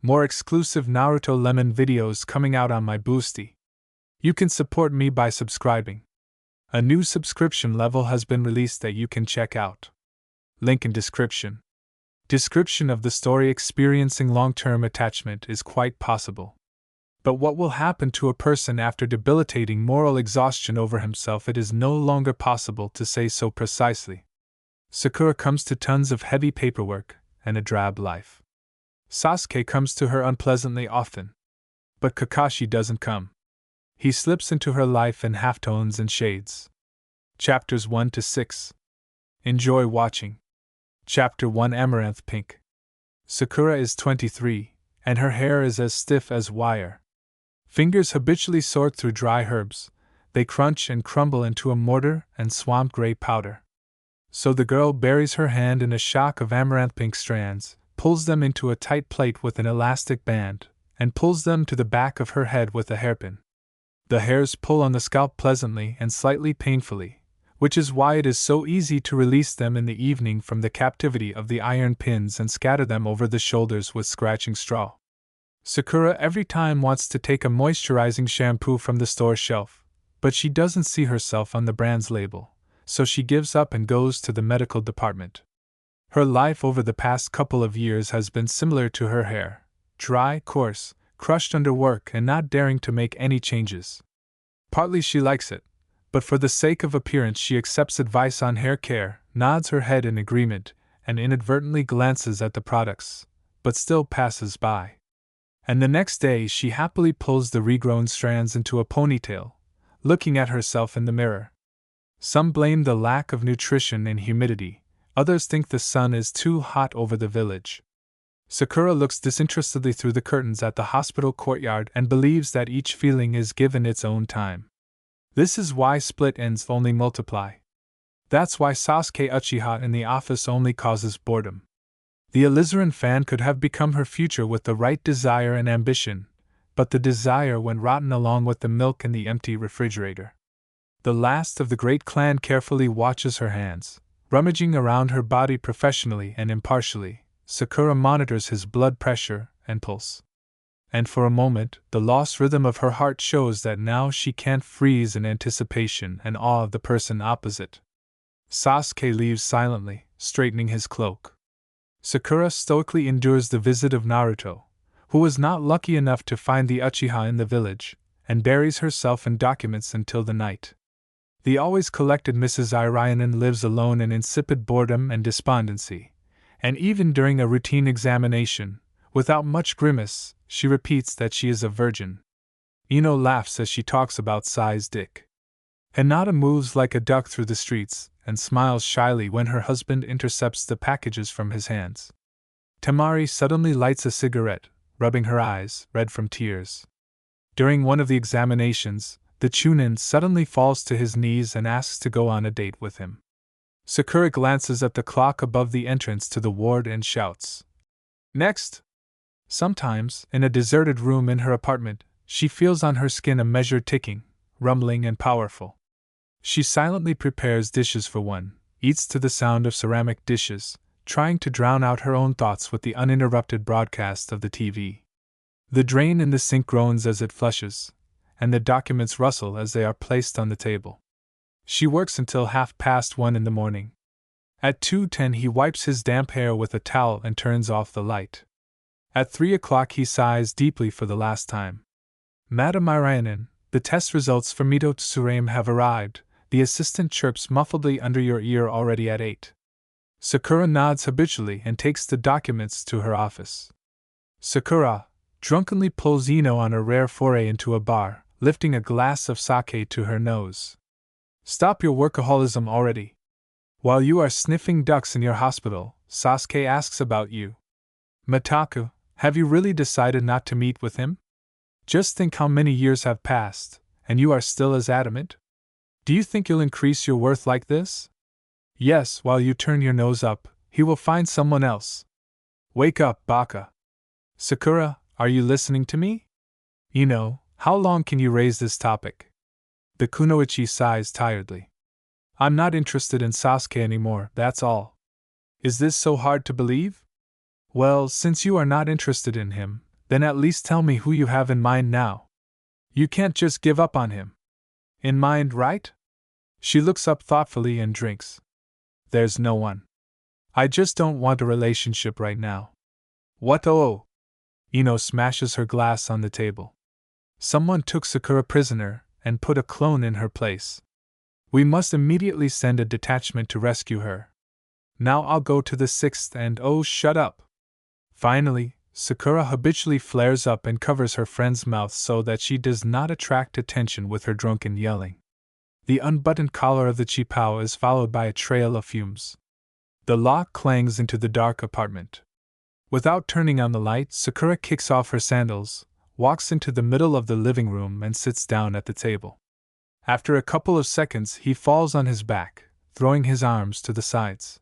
More exclusive Naruto Lemon videos coming out on my Boosty. You can support me by subscribing. A new subscription level has been released that you can check out. Link in description. Description of the story: experiencing long-term attachment is quite possible. But what will happen to a person after debilitating moral exhaustion over himself? It is no longer possible to say so precisely. Sakura comes to tons of heavy paperwork and a drab life. Sasuke comes to her unpleasantly often. But Kakashi doesn't come. He slips into her life in halftones and shades. Chapters 1 to 6. Enjoy watching. Chapter 1: Amaranth Pink. Sakura is 23, and her hair is as stiff as wire. Fingers habitually sort through dry herbs, they crunch and crumble into a mortar and swamp gray powder. So the girl buries her hand in a shock of amaranth pink strands, pulls them into a tight plait with an elastic band, and pulls them to the back of her head with a hairpin. The hairs pull on the scalp pleasantly and slightly painfully, which is why it is so easy to release them in the evening from the captivity of the iron pins and scatter them over the shoulders with scratching straw. Sakura every time wants to take a moisturizing shampoo from the store shelf, but she doesn't see herself on the brand's label, so she gives up and goes to the medical department. Her life over the past couple of years has been similar to her hair: dry, coarse, crushed under work and not daring to make any changes. Partly she likes it, but for the sake of appearance she accepts advice on hair care, nods her head in agreement, and inadvertently glances at the products, but still passes by. And the next day she happily pulls the regrown strands into a ponytail, looking at herself in the mirror. Some blame the lack of nutrition and humidity, others think the sun is too hot over the village. Sakura looks disinterestedly through the curtains at the hospital courtyard and believes that each feeling is given its own time. This is why split ends only multiply. That's why Sasuke Uchiha in the office only causes boredom. The alizarin fan could have become her future with the right desire and ambition, but the desire went rotten along with the milk in the empty refrigerator. The last of the great clan carefully watches her hands, rummaging around her body professionally and impartially. Sakura monitors his blood pressure and pulse. And for a moment, the lost rhythm of her heart shows that now she can't freeze in anticipation and awe of the person opposite. Sasuke leaves silently, straightening his cloak. Sakura stoically endures the visit of Naruto, who was not lucky enough to find the Uchiha in the village, and buries herself in documents until the night. The always collected Mrs. Irionen lives alone in insipid boredom and despondency, and even during a routine examination, without much grimace, she repeats that she is a virgin. Ino laughs as she talks about Sai's dick. Hinata moves like a duck through the streets, and smiles shyly when her husband intercepts the packages from his hands. Tamari suddenly lights a cigarette, rubbing her eyes, red from tears. During one of the examinations, the Chunin suddenly falls to his knees and asks to go on a date with him. Sakura glances at the clock above the entrance to the ward and shouts, "Next!" Sometimes, in a deserted room in her apartment, she feels on her skin a measured ticking, rumbling and powerful. She silently prepares dishes for one, eats to the sound of ceramic dishes, trying to drown out her own thoughts with the uninterrupted broadcast of the TV. The drain in the sink groans as it flushes, and the documents rustle as they are placed on the table. She works until 1:30 in the morning. At 2:10 he wipes his damp hair with a towel and turns off the light. At 3 o'clock he sighs deeply for the last time. "Madam Irionen, the test results for Mito Tsurame have arrived," the assistant chirps muffledly under your ear already at 8. Sakura nods habitually and takes the documents to her office. Sakura drunkenly pulls Ino on a rare foray into a bar, lifting a glass of sake to her nose. "Stop your workaholism already. While you are sniffing ducks in your hospital, Sasuke asks about you. Mitaku, have you really decided not to meet with him? Just think how many years have passed, and you are still as adamant? Do you think you'll increase your worth like this? Yes, while you turn your nose up, he will find someone else. Wake up, Baka. Sakura, are you listening to me? How long can you raise this topic?" The kunoichi sighs tiredly. "I'm not interested in Sasuke anymore, that's all. Is this so hard to believe? Well, since you are not interested in him, Then at least tell me who you have in mind now. You can't just give up on him. In mind, right? She looks up thoughtfully and drinks. There's no one. I just don't want a relationship right now. What oh? Ino smashes her glass on the table. Someone took Sakura prisoner and put a clone in her place. We must immediately send a detachment to rescue her. Now I'll go to the 6th and oh, shut up. Finally, Sakura habitually flares up and covers her friend's mouth so that she does not attract attention with her drunken yelling. The unbuttoned collar of the chipao is followed by a trail of fumes. The lock clangs into the dark apartment. Without turning on the light, Sakura kicks off her sandals, walks into the middle of the living room and sits down at the table. After a couple of seconds, he falls on his back, throwing his arms to the sides.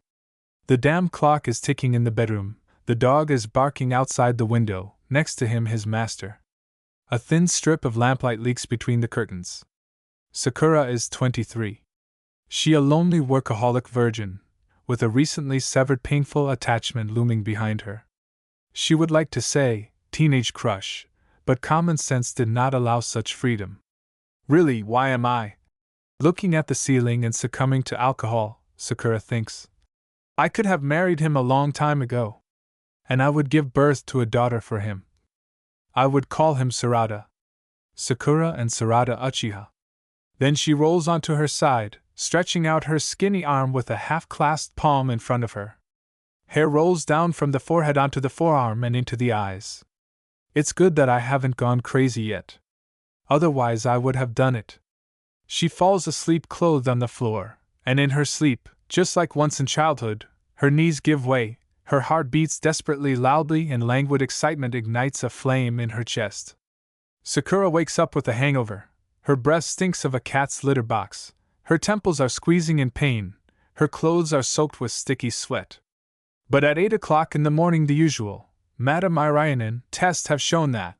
The damn clock is ticking in the bedroom. The dog is barking outside the window, next to him his master. A thin strip of lamplight leaks between the curtains. Sakura is 23. She a lonely workaholic virgin, with a recently severed painful attachment looming behind her. She would like to say, teenage crush, but common sense did not allow such freedom. Really, why am I looking at the ceiling and succumbing to alcohol, Sakura thinks. I could have married him a long time ago. And I would give birth to a daughter for him. I would call him Sarada. Sakura and Sarada Uchiha. Then she rolls onto her side, stretching out her skinny arm with a half-clasped palm in front of her. Hair rolls down from the forehead onto the forearm and into the eyes. It's good that I haven't gone crazy yet. Otherwise I would have done it. She falls asleep clothed on the floor, and in her sleep, just like once in childhood, her knees give way. Her heart beats desperately loudly and languid excitement ignites a flame in her chest. Sakura wakes up with a hangover. Her breath stinks of a cat's litter box. Her temples are squeezing in pain. Her clothes are soaked with sticky sweat. But at 8 o'clock in the morning the usual Madame Irainen tests have shown that.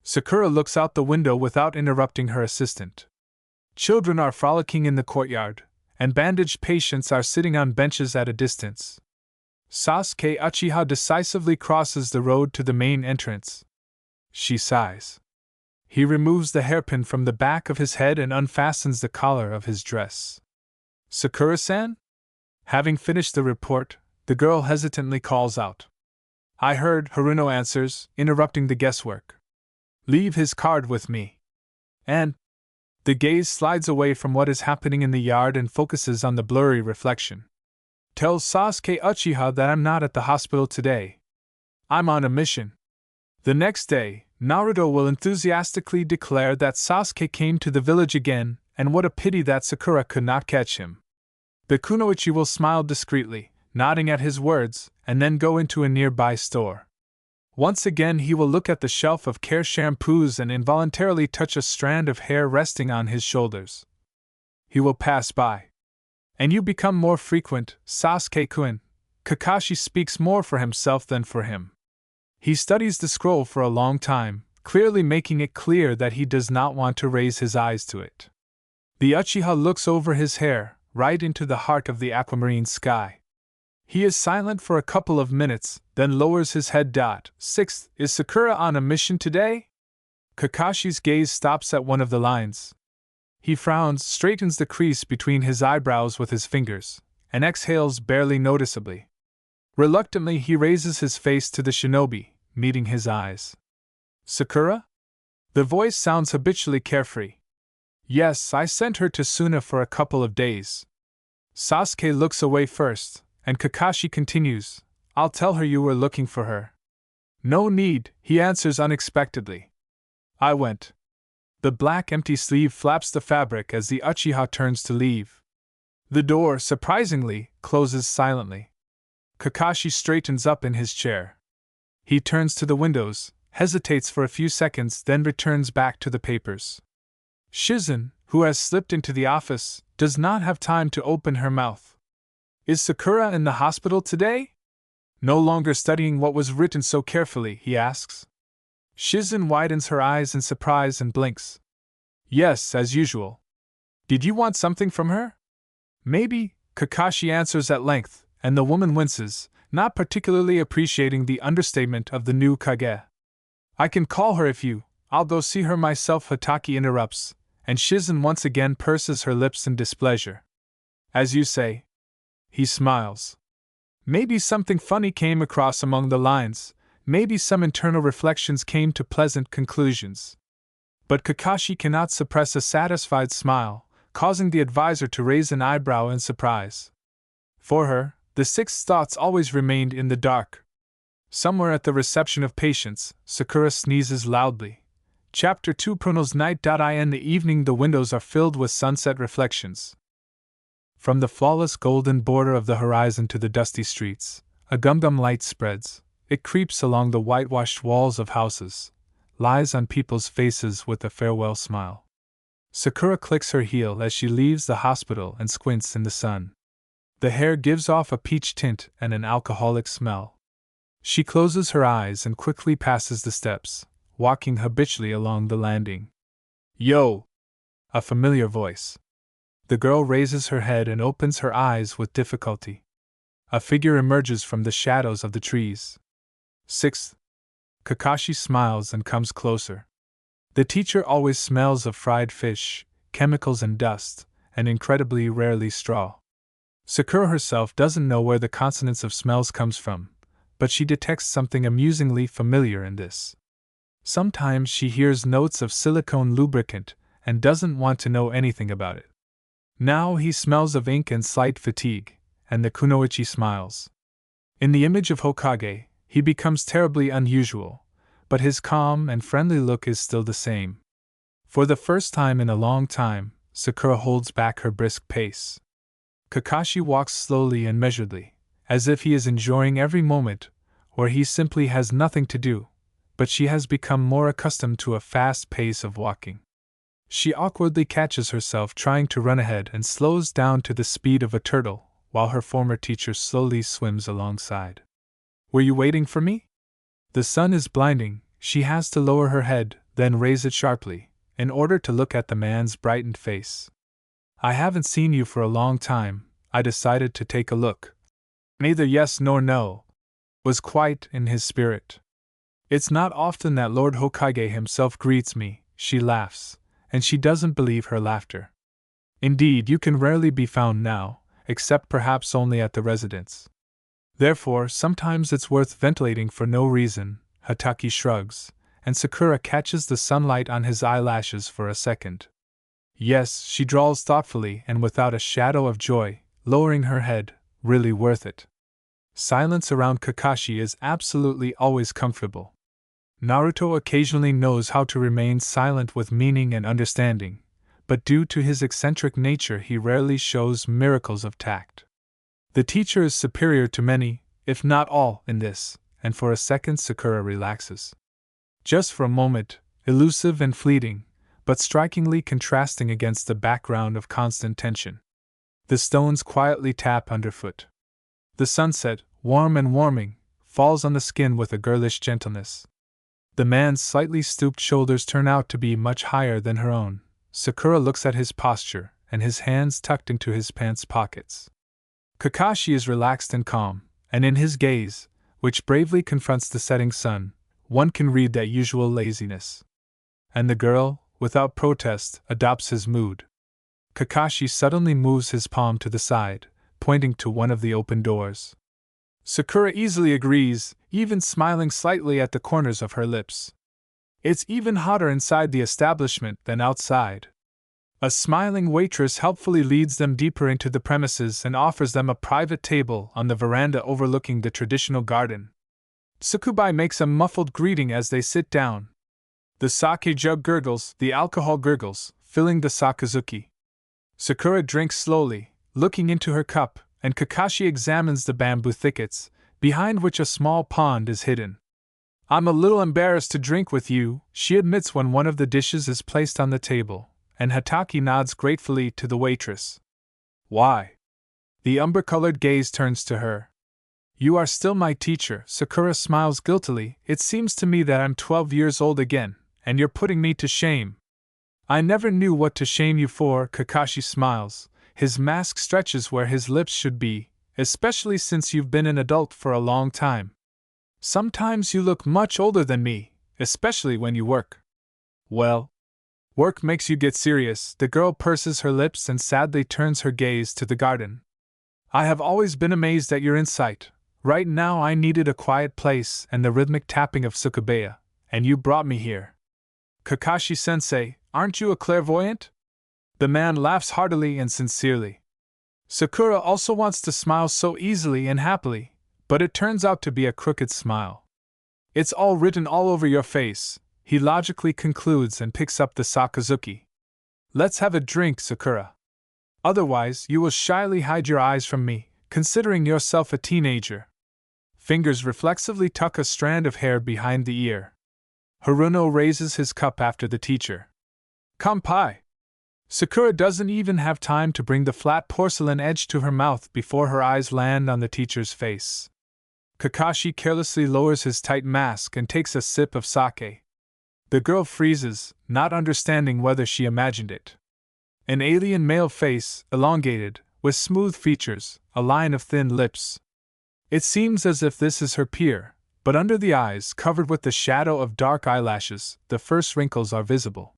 Sakura looks out the window without interrupting her assistant. Children are frolicking in the courtyard, and bandaged patients are sitting on benches at a distance. Sasuke Uchiha decisively crosses the road to the main entrance. She sighs. He removes the hairpin from the back of his head and unfastens the collar of his dress. Sakura-san? Having finished the report, the girl hesitantly calls out. I heard, Haruno answers, interrupting the guesswork. Leave his card with me. And the gaze slides away from what is happening in the yard and focuses on the blurry reflection. Tell Sasuke Uchiha that I'm not at the hospital today. I'm on a mission. The next day, Naruto will enthusiastically declare that Sasuke came to the village again, and what a pity that Sakura could not catch him. The kunoichi will smile discreetly, nodding at his words, and then go into a nearby store. Once again he will look at the shelf of care shampoos and involuntarily touch a strand of hair resting on his shoulders. He will pass by. And you become more frequent, Sasuke-kun. Kakashi speaks more for himself than for him. He studies the scroll for a long time, clearly making it clear that he does not want to raise his eyes to it. The Uchiha looks over his hair, right into the heart of the aquamarine sky. He is silent for a couple of minutes, then lowers his head. 6th, is Sakura on a mission today? Kakashi's gaze stops at one of the lines. He frowns, straightens the crease between his eyebrows with his fingers, and exhales barely noticeably. Reluctantly he raises his face to the shinobi, meeting his eyes. Sakura? The voice sounds habitually carefree. Yes, I sent her to Suna for a couple of days. Sasuke looks away first, and Kakashi continues, I'll tell her you were looking for her. No need, he answers unexpectedly. I went. The black empty sleeve flaps the fabric as the Uchiha turns to leave. The door, surprisingly, closes silently. Kakashi straightens up in his chair. He turns to the windows, hesitates for a few seconds, then returns back to the papers. Shizen, who has slipped into the office, does not have time to open her mouth. Is Sakura in the hospital today? No longer studying what was written so carefully, he asks. Shizen widens her eyes in surprise and blinks. Yes, as usual. Did you want something from her? Maybe, Kakashi answers at length, and the woman winces, not particularly appreciating the understatement of the new Kage. I can call her if I'll go see her myself, Hataki interrupts, and Shizen once again purses her lips in displeasure. As you say. He smiles. Maybe something funny came across among the lines, maybe some internal reflections came to pleasant conclusions. But Kakashi cannot suppress a satisfied smile, causing the advisor to raise an eyebrow in surprise. For her, the sixth thoughts always remained in the dark. Somewhere at the reception of patients, Sakura sneezes loudly. Chapter 2 Pronal's Night. In the evening, the windows are filled with sunset reflections. From the flawless golden border of the horizon to the dusty streets, a gum-gum light spreads. It creeps along the whitewashed walls of houses, lies on people's faces with a farewell smile. Sakura clicks her heel as she leaves the hospital and squints in the sun. The hair gives off a peach tint and an alcoholic smell. She closes her eyes and quickly passes the steps, walking habitually along the landing. Yo! A familiar voice. The girl raises her head and opens her eyes with difficulty. A figure emerges from the shadows of the trees. Sixth. Kakashi smiles and comes closer. The teacher always smells of fried fish, chemicals and dust, and incredibly rarely straw. Sakura herself doesn't know where the consonance of smells comes from, but she detects something amusingly familiar in this. Sometimes she hears notes of silicone lubricant and doesn't want to know anything about it. Now he smells of ink and slight fatigue, and the kunoichi smiles. In the image of Hokage, he becomes terribly unusual, but his calm and friendly look is still the same. For the first time in a long time, Sakura holds back her brisk pace. Kakashi walks slowly and measuredly, as if he is enjoying every moment, or he simply has nothing to do, but she has become more accustomed to a fast pace of walking. She awkwardly catches herself trying to run ahead and slows down to the speed of a turtle, while her former teacher slowly swims alongside. Were you waiting for me? The sun is blinding, she has to lower her head, then raise it sharply, in order to look at the man's brightened face. I haven't seen you for a long time, I decided to take a look. Neither yes nor no, was quite in his spirit. It's not often that Lord Hokage himself greets me, she laughs, and she doesn't believe her laughter. Indeed, you can rarely be found now, except perhaps only at the residence. Therefore, sometimes it's worth ventilating for no reason. Hataki shrugs, and Sakura catches the sunlight on his eyelashes for a second. Yes, she drawls thoughtfully and without a shadow of joy, lowering her head, really worth it. Silence around Kakashi is absolutely always comfortable. Naruto occasionally knows how to remain silent with meaning and understanding, but due to his eccentric nature he rarely shows miracles of tact. The teacher is superior to many, if not all, in this, and for a second Sakura relaxes. Just for a moment, elusive and fleeting, but strikingly contrasting against the background of constant tension. The stones quietly tap underfoot. The sunset, warm and warming, falls on the skin with a girlish gentleness. The man's slightly stooped shoulders turn out to be much higher than her own. Sakura looks at his posture, and his hands tucked into his pants pockets. Kakashi is relaxed and calm, and in his gaze, which bravely confronts the setting sun, one can read that usual laziness. And the girl, without protest, adopts his mood. Kakashi suddenly moves his palm to the side, pointing to one of the open doors. Sakura easily agrees, even smiling slightly at the corners of her lips. It's even hotter inside the establishment than outside. A smiling waitress helpfully leads them deeper into the premises and offers them a private table on the veranda overlooking the traditional garden. Tsukubai makes a muffled greeting as they sit down. The sake jug gurgles, the alcohol gurgles, filling the sakazuki. Sakura drinks slowly, looking into her cup, and Kakashi examines the bamboo thickets, behind which a small pond is hidden. I'm a little embarrassed to drink with you, she admits when one of the dishes is placed on the table, and Hataki nods gratefully to the waitress. Why? The umber-colored gaze turns to her. You are still my teacher, Sakura smiles guiltily. It seems to me that I'm 12 years old again, and you're putting me to shame. I never knew what to shame you for, Kakashi smiles. His mask stretches where his lips should be, especially since you've been an adult for a long time. Sometimes you look much older than me, especially when you work. Well, work makes you get serious. The girl purses her lips and sadly turns her gaze to the garden. I have always been amazed at your insight. Right now I needed a quiet place and the rhythmic tapping of Tsukubaya, and you brought me here. Kakashi-sensei, aren't you a clairvoyant? The man laughs heartily and sincerely. Sakura also wants to smile so easily and happily, but it turns out to be a crooked smile. It's all written all over your face, he logically concludes and picks up the sakazuki. Let's have a drink, Sakura. Otherwise, you will shyly hide your eyes from me, considering yourself a teenager. Fingers reflexively tuck a strand of hair behind the ear. Haruno raises his cup after the teacher. Kampai! Sakura doesn't even have time to bring the flat porcelain edge to her mouth before her eyes land on the teacher's face. Kakashi carelessly lowers his tight mask and takes a sip of sake. The girl freezes, not understanding whether she imagined it. An alien male face, elongated, with smooth features, a line of thin lips. It seems as if this is her peer, but under the eyes covered with the shadow of dark eyelashes, the first wrinkles are visible.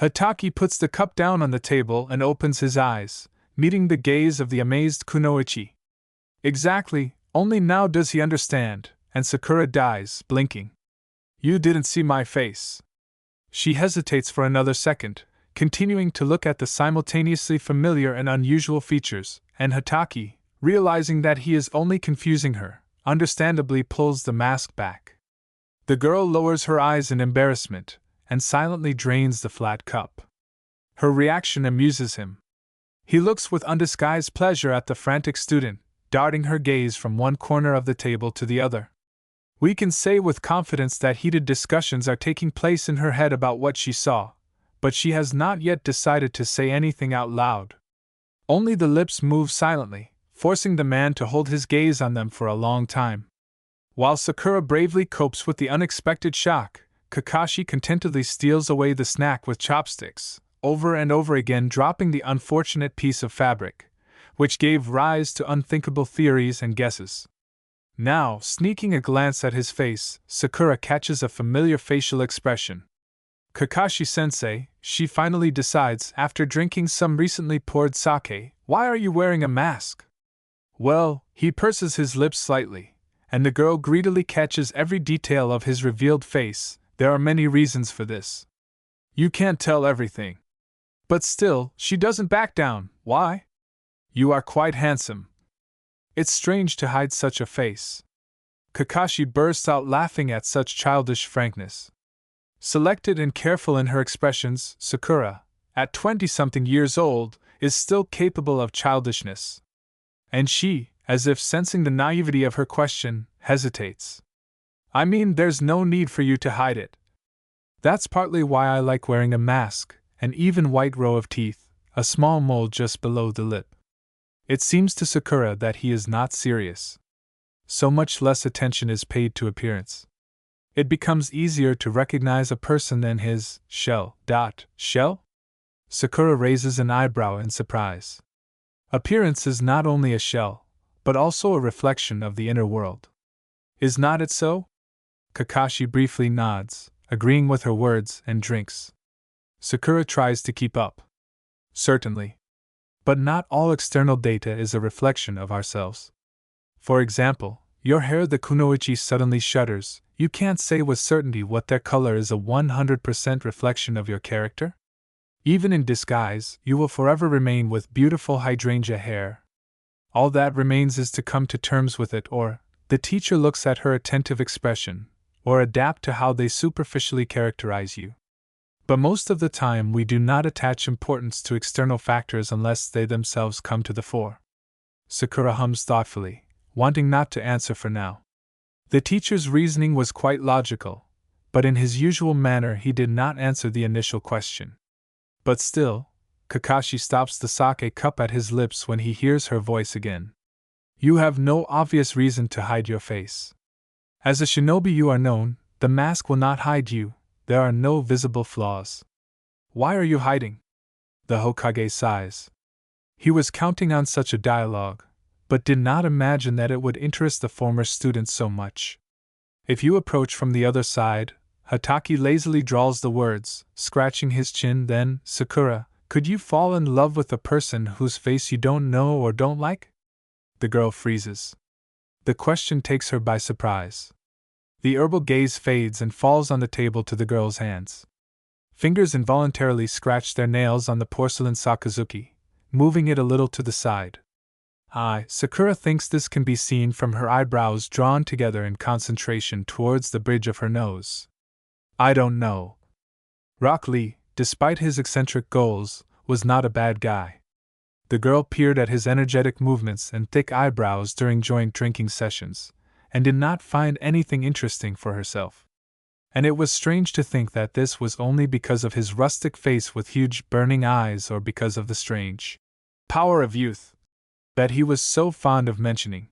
Hatake puts the cup down on the table and opens his eyes, meeting the gaze of the amazed Kunoichi. Exactly, only now does he understand, and Sakura dies, blinking. You didn't see my face. She hesitates for another second, continuing to look at the simultaneously familiar and unusual features, and Hatake, realizing that he is only confusing her, understandably pulls the mask back. The girl lowers her eyes in embarrassment, and silently drains the flat cup. Her reaction amuses him. He looks with undisguised pleasure at the frantic student, darting her gaze from one corner of the table to the other. We can say with confidence that heated discussions are taking place in her head about what she saw, but she has not yet decided to say anything out loud. Only the lips move silently, forcing the man to hold his gaze on them for a long time. While Sakura bravely copes with the unexpected shock, Kakashi contentedly steals away the snack with chopsticks, over and over again dropping the unfortunate piece of fabric, which gave rise to unthinkable theories and guesses. Now, sneaking a glance at his face, Sakura catches a familiar facial expression. Kakashi-sensei, she finally decides, after drinking some recently poured sake, why are you wearing a mask? Well, he purses his lips slightly, and the girl greedily catches every detail of his revealed face. There are many reasons for this. You can't tell everything. But still, she doesn't back down. Why? You are quite handsome. It's strange to hide such a face. Kakashi bursts out laughing at such childish frankness. Selected and careful in her expressions, Sakura, at 20-something years old, is still capable of childishness. And she, as if sensing the naivety of her question, hesitates. I mean, there's no need for you to hide it. That's partly why I like wearing a mask, an even white row of teeth, a small mole just below the lip. It seems to Sakura that he is not serious. So much less attention is paid to appearance. It becomes easier to recognize a person than his shell. Shell? Sakura raises an eyebrow in surprise. Appearance is not only a shell, but also a reflection of the inner world. Is not it so? Kakashi briefly nods, agreeing with her words, and drinks. Sakura tries to keep up. Certainly. But not all external data is a reflection of ourselves. For example, your hair, the kunoichi suddenly shudders. You can't say with certainty what their color is a 100% reflection of your character. Even in disguise, you will forever remain with beautiful hydrangea hair. All that remains is to come to terms with it, or the teacher looks at her attentive expression, or adapt to how they superficially characterize you. But most of the time we do not attach importance to external factors unless they themselves come to the fore. Sakura hums thoughtfully, wanting not to answer for now. The teacher's reasoning was quite logical, but in his usual manner he did not answer the initial question. But still, Kakashi stops the sake cup at his lips when he hears her voice again. You have no obvious reason to hide your face. As a shinobi you are known, the mask will not hide you. There are no visible flaws. Why are you hiding? The Hokage sighs. He was counting on such a dialogue, but did not imagine that it would interest the former student so much. If you approach from the other side, Hatake lazily drawls the words, scratching his chin. Then, Sakura, could you fall in love with a person whose face you don't know or don't like? The girl freezes. The question takes her by surprise. The herbal gaze fades and falls on the table to the girl's hands. Fingers involuntarily scratch their nails on the porcelain Sakazuki, moving it a little to the side. Sakura thinks this can be seen from her eyebrows drawn together in concentration towards the bridge of her nose. I don't know. Rock Lee, despite his eccentric goals, was not a bad guy. The girl peered at his energetic movements and thick eyebrows during joint drinking sessions, and did not find anything interesting for herself. And it was strange to think that this was only because of his rustic face with huge burning eyes or because of the strange power of youth that he was so fond of mentioning.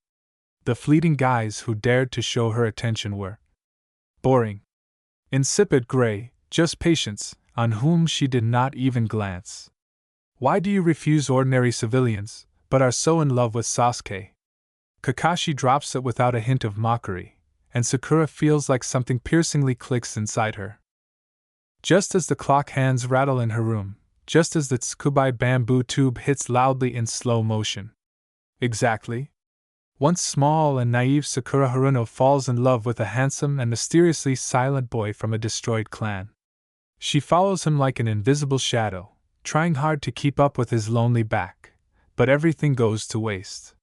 The fleeting guys who dared to show her attention were boring, insipid gray, just patients, on whom she did not even glance. Why do you refuse ordinary civilians, but are so in love with Sasuke? Kakashi drops it without a hint of mockery, and Sakura feels like something piercingly clicks inside her. Just as the clock hands rattle in her room, just as the tsukubai bamboo tube hits loudly in slow motion. Exactly. Once small and naive Sakura Haruno falls in love with a handsome and mysteriously silent boy from a destroyed clan. She follows him like an invisible shadow, trying hard to keep up with his lonely back, but everything goes to waste.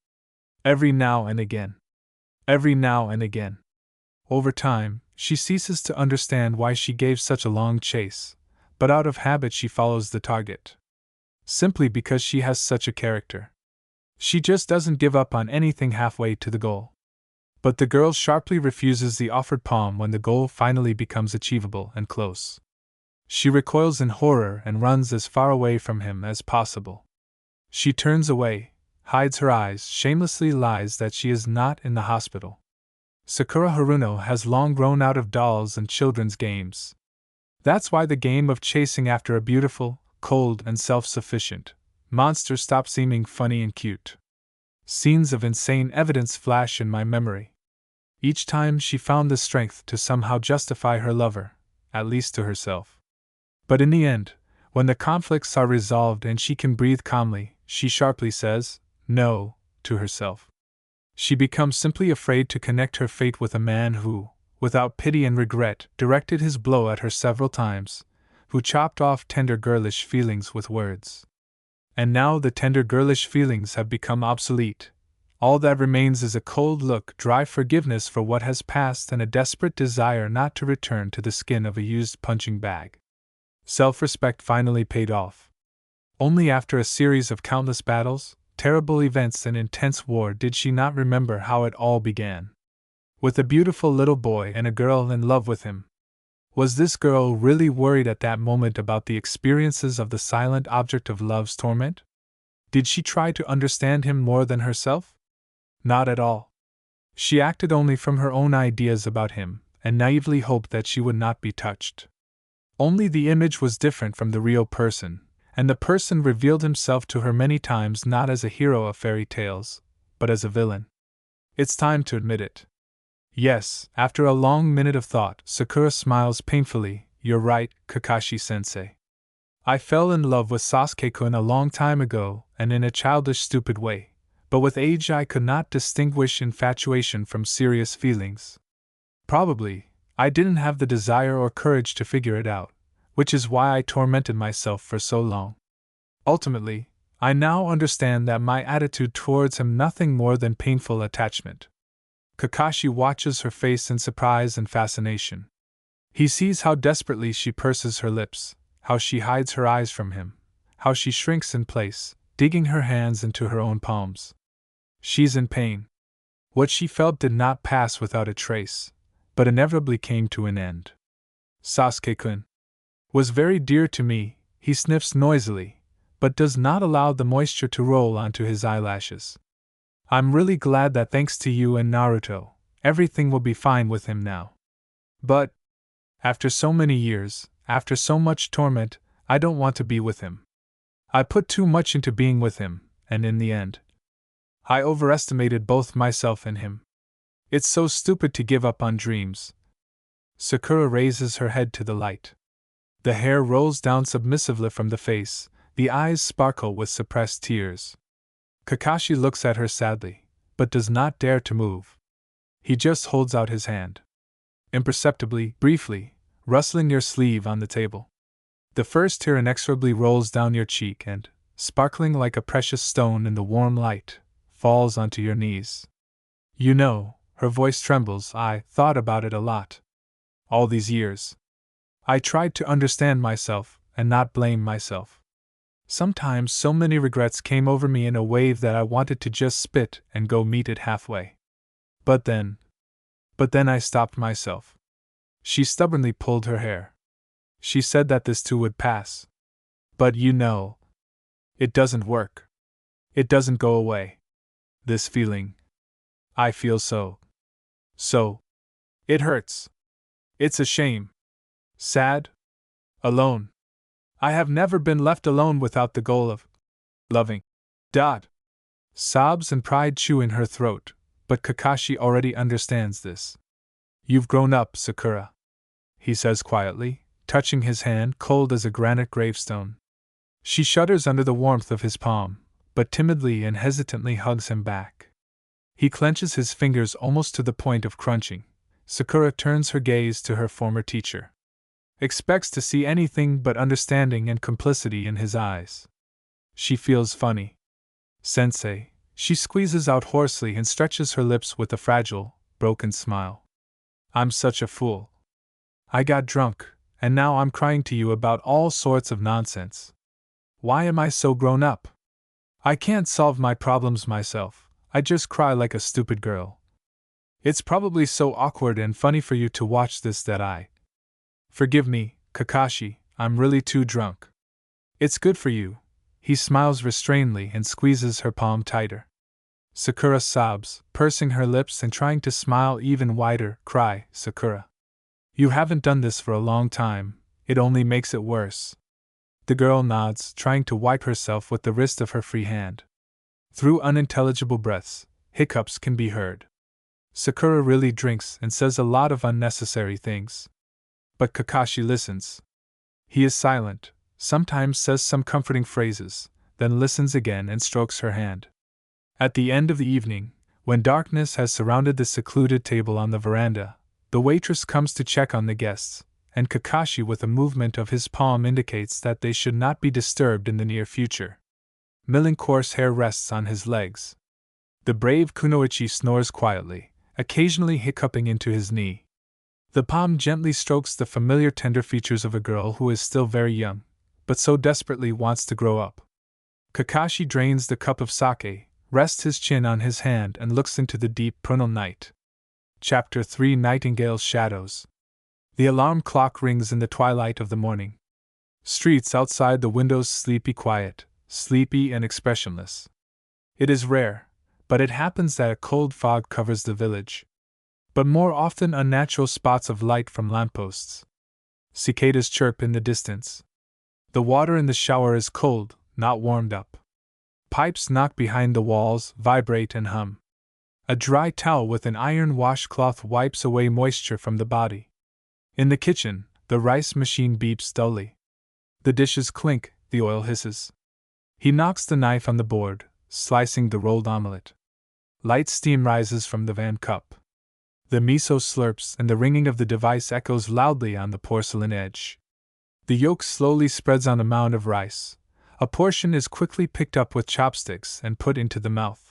Every now and again. Over time, she ceases to understand why she gave such a long chase, but out of habit she follows the target. Simply because she has such a character. She just doesn't give up on anything halfway to the goal. But the girl sharply refuses the offered palm when the goal finally becomes achievable and close. She recoils in horror and runs as far away from him as possible. She turns away, hides her eyes, shamelessly lies that she is not in the hospital. Sakura Haruno has long grown out of dolls and children's games. That's why the game of chasing after a beautiful, cold, and self-sufficient monster stopped seeming funny and cute. Scenes of insane evidence flash in my memory. Each time she found the strength to somehow justify her lover, at least to herself. But in the end, when the conflicts are resolved and she can breathe calmly, she sharply says, no, to herself. She becomes simply afraid to connect her fate with a man who, without pity and regret, directed his blow at her several times, who chopped off tender girlish feelings with words. And now the tender girlish feelings have become obsolete. All that remains is a cold look, dry forgiveness for what has passed, and a desperate desire not to return to the skin of a used punching bag. Self-respect finally paid off. Only after a series of countless battles, terrible events, and intense war did she not remember how it all began. With a beautiful little boy and a girl in love with him. Was this girl really worried at that moment about the experiences of the silent object of love's torment? Did she try to understand him more than herself? Not at all. She acted only from her own ideas about him, and naively hoped that she would not be touched. Only the image was different from the real person, and the person revealed himself to her many times not as a hero of fairy tales, but as a villain. It's time to admit it. Yes, after a long minute of thought, Sakura smiles painfully. You're right, Kakashi-sensei. I fell in love with Sasuke-kun a long time ago, and in a childish, stupid way, but with age I could not distinguish infatuation from serious feelings. Probably, I didn't have the desire or courage to figure it out, which is why I tormented myself for so long. Ultimately, I now understand that my attitude towards him nothing more than painful attachment. Kakashi watches her face in surprise and fascination. He sees how desperately she purses her lips, how she hides her eyes from him, how she shrinks in place, digging her hands into her own palms. She's in pain. What she felt did not pass without a trace, but inevitably came to an end. Sasuke-kun was very dear to me, he sniffs noisily, but does not allow the moisture to roll onto his eyelashes. I'm really glad that thanks to you and Naruto, everything will be fine with him now. But, after so many years, after so much torment, I don't want to be with him. I put too much into being with him, and in the end, I overestimated both myself and him. It's so stupid to give up on dreams. Sakura raises her head to the light. The hair rolls down submissively from the face, the eyes sparkle with suppressed tears. Kakashi looks at her sadly, but does not dare to move. He just holds out his hand. Imperceptibly, briefly, rustling your sleeve on the table. The first tear inexorably rolls down your cheek and, sparkling like a precious stone in the warm light, falls onto your knees. You know, her voice trembles, I thought about it a lot. All these years. I tried to understand myself and not blame myself. Sometimes so many regrets came over me in a wave that I wanted to just spit and go meet it halfway. But then I stopped myself. She stubbornly pulled her hair. She said that this too would pass. But you know, it doesn't work. It doesn't go away. This feeling. I feel so. It hurts. It's a shame. Sad. Alone. I have never been left alone without the goal of loving. Sobs and pride chew in her throat, but Kakashi already understands this. You've grown up, Sakura, he says quietly, touching his hand cold as a granite gravestone. She shudders under the warmth of his palm, but timidly and hesitantly hugs him back. He clenches his fingers almost to the point of crunching. Sakura turns her gaze to her former teacher. Expects to see anything but understanding and complicity in his eyes. She feels funny. Sensei, she squeezes out hoarsely and stretches her lips with a fragile, broken smile. I'm such a fool. I got drunk, and now I'm crying to you about all sorts of nonsense. Why am I so grown up? I can't solve my problems myself, I just cry like a stupid girl. It's probably so awkward and funny for you to watch this that I. Forgive me, Kakashi, I'm really too drunk. It's good for you. He smiles restrainedly and squeezes her palm tighter. Sakura sobs, pursing her lips and trying to smile even wider. Cry, Sakura. You haven't done this for a long time, it only makes it worse. The girl nods, trying to wipe herself with the wrist of her free hand. Through unintelligible breaths, hiccups can be heard. Sakura really drinks and says a lot of unnecessary things. But Kakashi listens. He is silent, sometimes says some comforting phrases, then listens again and strokes her hand. At the end of the evening, when darkness has surrounded the secluded table on the veranda, the waitress comes to check on the guests, and Kakashi with a movement of his palm indicates that they should not be disturbed in the near future. Milling coarse hair rests on his legs. The brave Kunoichi snores quietly, occasionally hiccuping into his knee. The palm gently strokes the familiar tender features of a girl who is still very young, but so desperately wants to grow up. Kakashi drains the cup of sake, rests his chin on his hand and looks into the deep prunal night. Chapter 3 Nightingale's Shadows. The alarm clock rings in the twilight of the morning. Streets outside the windows sleepy quiet, sleepy and expressionless. It is rare, but it happens that a cold fog covers the village. But more often unnatural spots of light from lampposts. Cicadas chirp in the distance. The water in the shower is cold, not warmed up. Pipes knock behind the walls, vibrate and hum. A dry towel with an iron washcloth wipes away moisture from the body. In the kitchen, the rice machine beeps dully. The dishes clink, the oil hisses. He knocks the knife on the board, slicing the rolled omelette. Light steam rises from the van cup. The miso slurps and the ringing of the device echoes loudly on the porcelain edge. The yolk slowly spreads on a mound of rice. A portion is quickly picked up with chopsticks and put into the mouth.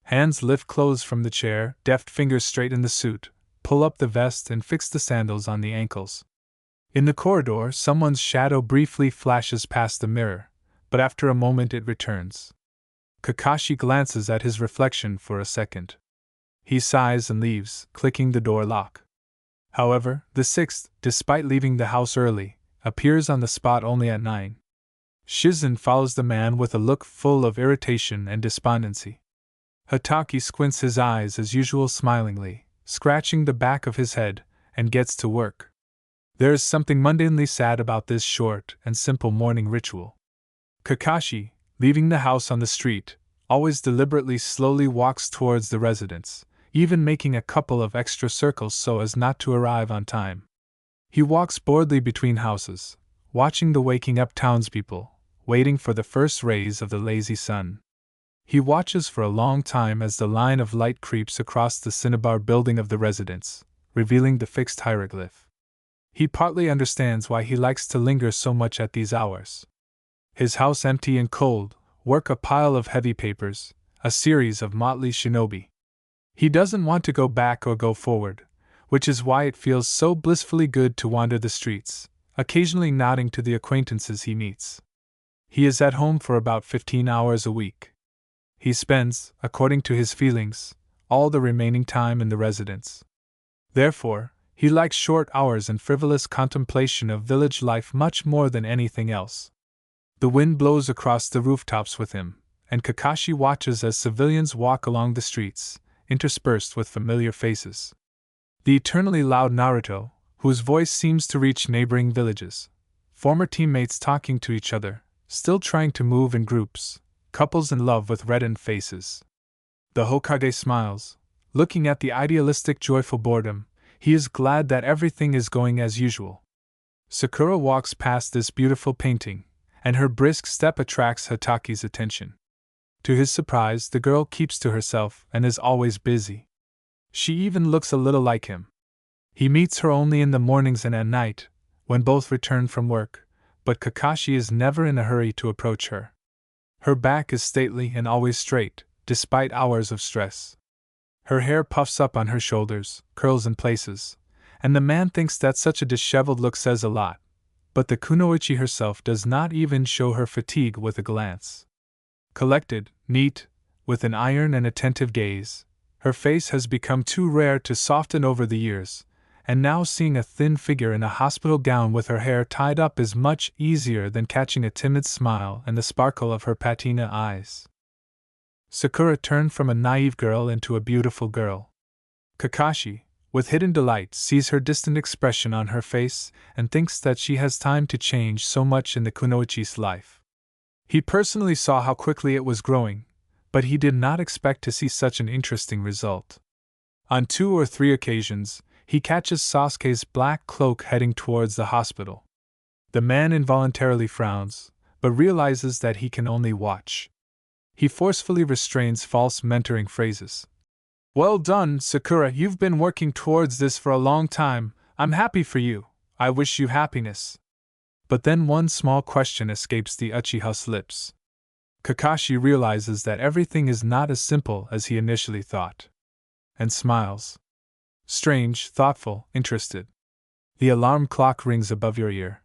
Hands lift clothes from the chair, deft fingers straighten the suit, pull up the vest and fix the sandals on the ankles. In the corridor, someone's shadow briefly flashes past the mirror, but after a moment it returns. Kakashi glances at his reflection for a second. He sighs and leaves, clicking the door lock. However, the sixth, despite leaving the house early, appears on the spot only at 9. Shizen follows the man with a look full of irritation and despondency. Hataki squints his eyes as usual smilingly, scratching the back of his head, and gets to work. There is something mundanely sad about this short and simple morning ritual. Kakashi, leaving the house on the street, always deliberately slowly walks towards the residence, even making a couple of extra circles so as not to arrive on time. He walks boredly between houses, watching the waking up townspeople, waiting for the first rays of the lazy sun. He watches for a long time as the line of light creeps across the cinnabar building of the residence, revealing the fixed hieroglyph. He partly understands why he likes to linger so much at these hours. His house empty and cold, work a pile of heavy papers, a series of motley shinobi. He doesn't want to go back or go forward, which is why it feels so blissfully good to wander the streets, occasionally nodding to the acquaintances he meets. He is at home for about 15 hours a week. He spends, according to his feelings, all the remaining time in the residence. Therefore, he likes short hours and frivolous contemplation of village life much more than anything else. The wind blows across the rooftops with him, and Kakashi watches as civilians walk along the streets, interspersed with familiar faces. The eternally loud Naruto, whose voice seems to reach neighboring villages, former teammates talking to each other, still trying to move in groups, couples in love with reddened faces. The Hokage smiles, looking at the idealistic joyful boredom. He is glad that everything is going as usual. Sakura walks past this beautiful painting, and her brisk step attracts Hataki's attention. To his surprise, the girl keeps to herself and is always busy. She even looks a little like him. He meets her only in the mornings and at night, when both return from work, but Kakashi is never in a hurry to approach her. Her back is stately and always straight, despite hours of stress. Her hair puffs up on her shoulders, curls in places, and the man thinks that such a disheveled look says a lot, but the kunoichi herself does not even show her fatigue with a glance. Collected, neat, with an iron and attentive gaze, her face has become too rare to soften over the years, and now seeing a thin figure in a hospital gown with her hair tied up is much easier than catching a timid smile and the sparkle of her patina eyes. Sakura turned from a naive girl into a beautiful girl. Kakashi, with hidden delight, sees her distant expression on her face and thinks that she has time to change so much in the kunoichi's life. He personally saw how quickly it was growing, but he did not expect to see such an interesting result. On 2 or 3 occasions, he catches Sasuke's black cloak heading towards the hospital. The man involuntarily frowns, but realizes that he can only watch. He forcefully restrains false mentoring phrases. "Well done, Sakura, you've been working towards this for a long time. I'm happy for you. I wish you happiness." But then one small question escapes the Uchiha's lips. Kakashi realizes that everything is not as simple as he initially thought. And smiles. Strange, thoughtful, interested. The alarm clock rings above your ear.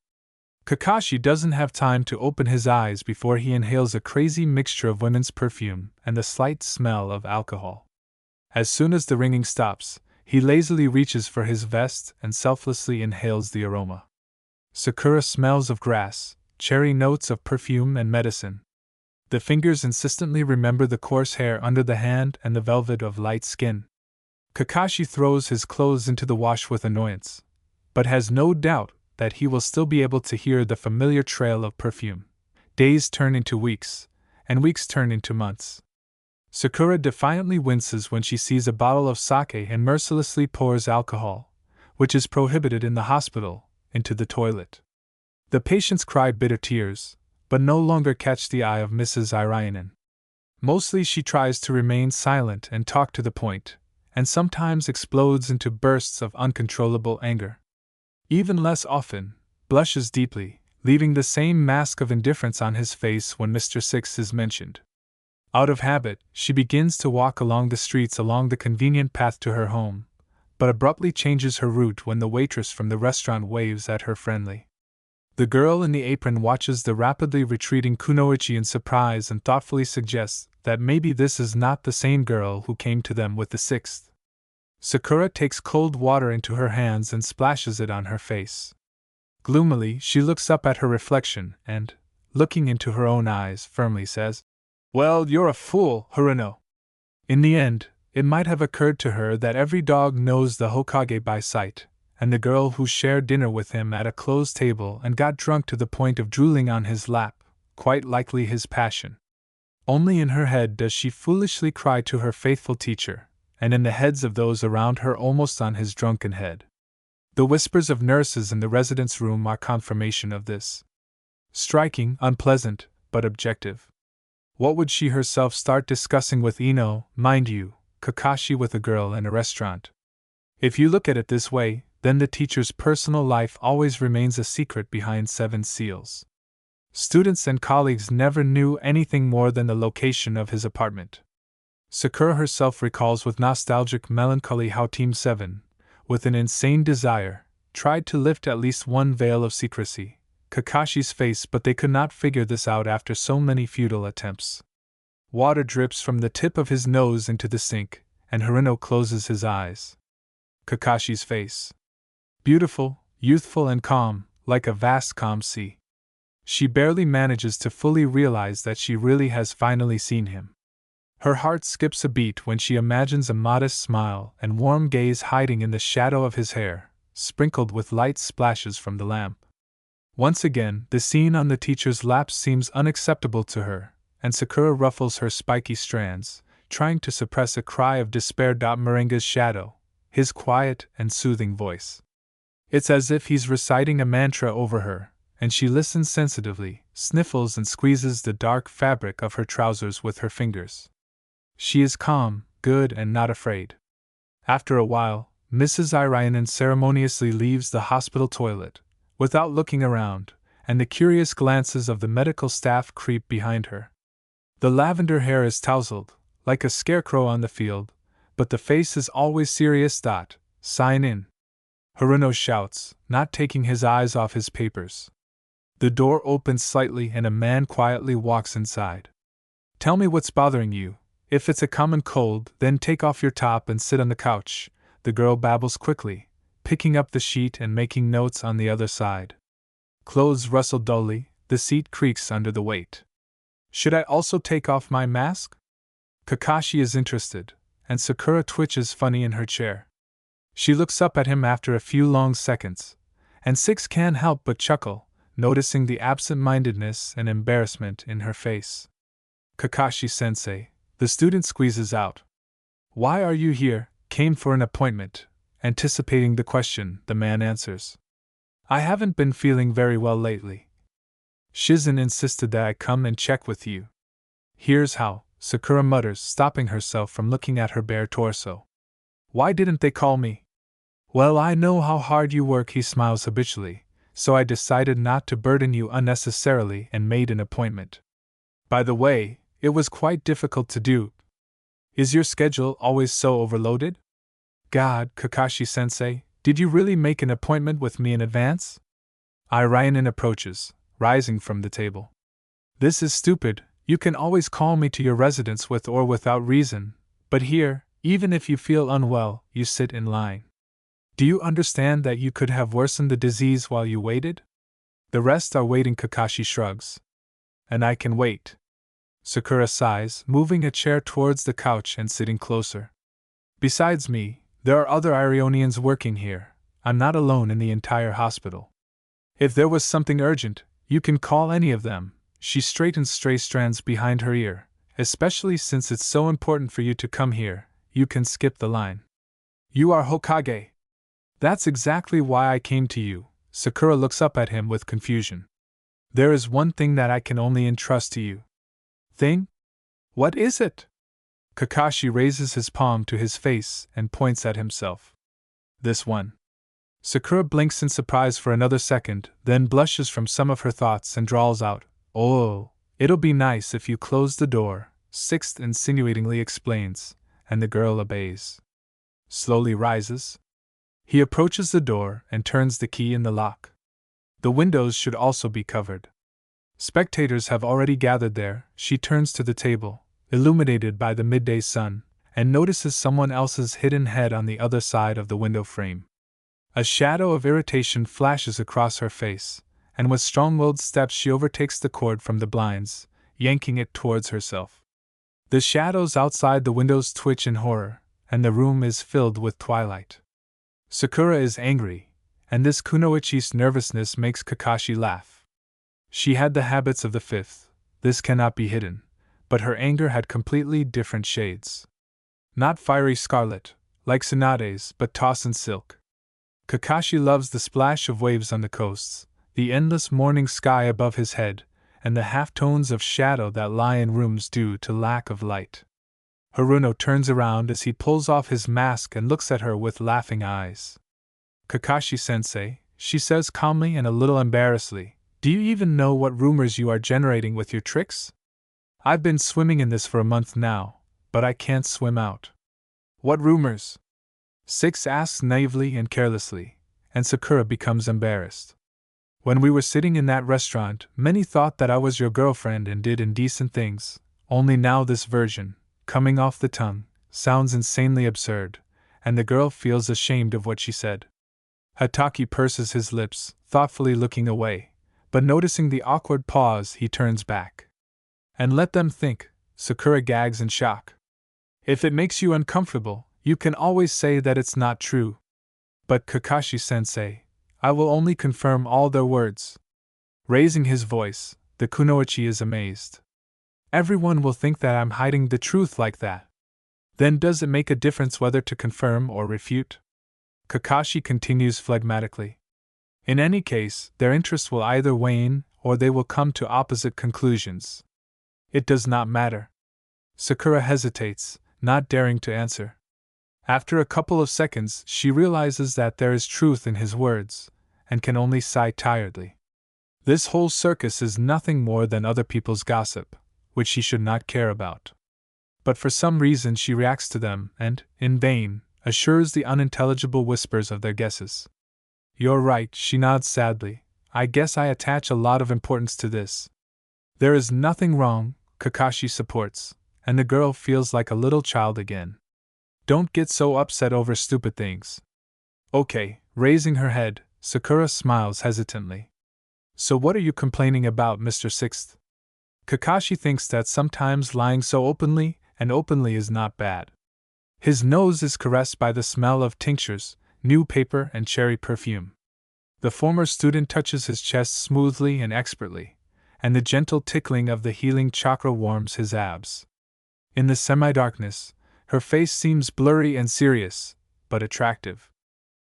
Kakashi doesn't have time to open his eyes before he inhales a crazy mixture of women's perfume and the slight smell of alcohol. As soon as the ringing stops, he lazily reaches for his vest and selflessly inhales the aroma. Sakura smells of grass, cherry notes of perfume and medicine. The fingers insistently remember the coarse hair under the hand and the velvet of light skin. Kakashi throws his clothes into the wash with annoyance, but has no doubt that he will still be able to hear the familiar trail of perfume. Days turn into weeks, and weeks turn into months. Sakura defiantly winces when she sees a bottle of sake and mercilessly pours alcohol, which is prohibited in the hospital, into the toilet. The patients cry bitter tears, but no longer catch the eye of Mrs. Irainen. Mostly she tries to remain silent and talk to the point, and sometimes explodes into bursts of uncontrollable anger. Even less often, blushes deeply, leaving the same mask of indifference on his face when Mr. Six is mentioned. Out of habit, she begins to walk along the streets along the convenient path to her home, but abruptly changes her route when the waitress from the restaurant waves at her friendly. The girl in the apron watches the rapidly retreating kunoichi in surprise and thoughtfully suggests that maybe this is not the same girl who came to them with the 6th. Sakura takes cold water into her hands and splashes it on her face. Gloomily, she looks up at her reflection and, looking into her own eyes, firmly says, "Well, you're a fool, Haruno." In the end, it might have occurred to her that every dog knows the Hokage by sight, and the girl who shared dinner with him at a closed table and got drunk to the point of drooling on his lap, quite likely his passion. Only in her head does she foolishly cry to her faithful teacher, and in the heads of those around her almost on his drunken head. The whispers of nurses in the residence room are confirmation of this. Striking, unpleasant, but objective. What would she herself start discussing with Ino, mind you, Kakashi with a girl in a restaurant? If you look at it this way, then the teacher's personal life always remains a secret behind 7 seals. Students and colleagues never knew anything more than the location of his apartment. Sakura herself recalls with nostalgic melancholy how Team 7, with an insane desire, tried to lift at least one veil of secrecy, Kakashi's face, but they could not figure this out after so many futile attempts. Water drips from the tip of his nose into the sink, and Haruno closes his eyes. Kakashi's face. Beautiful, youthful and calm, like a vast calm sea. She barely manages to fully realize that she really has finally seen him. Her heart skips a beat when she imagines a modest smile and warm gaze hiding in the shadow of his hair, sprinkled with light splashes from the lamp. Once again, the scene on the teacher's lap seems unacceptable to her, and Sakura ruffles her spiky strands, trying to suppress a cry of despair. Moringa's shadow, his quiet and soothing voice. It's as if he's reciting a mantra over her, and she listens sensitively, sniffles and squeezes the dark fabric of her trousers with her fingers. She is calm, good, and not afraid. After a while, Mrs. Irainen ceremoniously leaves the hospital toilet, without looking around, and the curious glances of the medical staff creep behind her. The lavender hair is tousled, like a scarecrow on the field, but the face is always serious. Sign in. Haruno shouts, not taking his eyes off his papers. The door opens slightly and a man quietly walks inside. Tell me what's bothering you. If it's a common cold, then take off your top and sit on the couch, the girl babbles quickly, picking up the sheet and making notes on the other side. Clothes rustle dully, the seat creaks under the weight. Should I also take off my mask? Kakashi is interested, and Sakura twitches funny in her chair. She looks up at him after a few long seconds, and Six can't help but chuckle, noticing the absent-mindedness and embarrassment in her face. Kakashi-sensei, the student squeezes out. Why are you here? Came for an appointment. Anticipating the question, the man answers. I haven't been feeling very well lately. Shizen insisted that I come and check with you. Here's how, Sakura mutters, stopping herself from looking at her bare torso. Why didn't they call me? Well, I know how hard you work, he smiles habitually, so I decided not to burden you unnecessarily and made an appointment. By the way, it was quite difficult to do. Is your schedule always so overloaded? God, Kakashi-sensei, did you really make an appointment with me in advance? Irainen approaches, rising from the table. This is stupid. You can always call me to your residence with or without reason, but here, even if you feel unwell, you sit in line. Do you understand that you could have worsened the disease while you waited? The rest are waiting, Kakashi shrugs. And I can wait. Sakura sighs, moving a chair towards the couch and sitting closer. Besides me, there are other Ionians working here. I'm not alone in the entire hospital. If there was something urgent, you can call any of them. She straightens stray strands behind her ear. Especially since it's so important for you to come here, you can skip the line. You are Hokage. That's exactly why I came to you. Sakura looks up at him with confusion. There is one thing that I can only entrust to you. Thing? What is it? Kakashi raises his palm to his face and points at himself. This one. Sakura blinks in surprise for another second, then blushes from some of her thoughts and drawls out, Oh, it'll be nice if you close the door, Sixth insinuatingly explains, and the girl obeys. Slowly rises. He approaches the door and turns the key in the lock. The windows should also be covered. Spectators have already gathered there. She turns to the table, illuminated by the midday sun, and notices someone else's hidden head on the other side of the window frame. A shadow of irritation flashes across her face, and with strong-willed steps she overtakes the cord from the blinds, yanking it towards herself. The shadows outside the windows twitch in horror, and the room is filled with twilight. Sakura is angry, and this kunoichi's nervousness makes Kakashi laugh. She had the habits of the fifth, this cannot be hidden, but her anger had completely different shades. Not fiery scarlet, like Tsunade's, but toss and silk. Kakashi loves the splash of waves on the coasts, the endless morning sky above his head, and the half-tones of shadow that lie in rooms due to lack of light. Haruno turns around as he pulls off his mask and looks at her with laughing eyes. Kakashi-sensei, she says calmly and a little embarrassedly, do you even know what rumors you are generating with your tricks? I've been swimming in this for a month now, but I can't swim out. What rumors? Six asks naively and carelessly, and Sakura becomes embarrassed. When we were sitting in that restaurant, many thought that I was your girlfriend and did indecent things, only now this version, coming off the tongue, sounds insanely absurd, and the girl feels ashamed of what she said. Hatake purses his lips, thoughtfully looking away, but noticing the awkward pause, he turns back. And let them think, Sakura gags in shock. If it makes you uncomfortable, you can always say that it's not true. But Kakashi-sensei, I will only confirm all their words. Raising his voice, the kunoichi is amazed. Everyone will think that I'm hiding the truth like that. Then does it make a difference whether to confirm or refute? Kakashi continues phlegmatically. In any case, their interest will either wane or they will come to opposite conclusions. It does not matter. Sakura hesitates, not daring to answer. After a couple of seconds, she realizes that there is truth in his words, and can only sigh tiredly. This whole circus is nothing more than other people's gossip, which she should not care about. But for some reason she reacts to them and, in vain, assures the unintelligible whispers of their guesses. You're right, she nods sadly. I guess I attach a lot of importance to this. There is nothing wrong, Kakashi supports, and the girl feels like a little child again. Don't get so upset over stupid things. Okay, raising her head, Sakura smiles hesitantly. So what are you complaining about, Mr. Sixth? Kakashi thinks that sometimes lying so openly is not bad. His nose is caressed by the smell of tinctures, new paper, and cherry perfume. The former student touches his chest smoothly and expertly, and the gentle tickling of the healing chakra warms his abs. In the semi-darkness, her face seems blurry and serious, but attractive.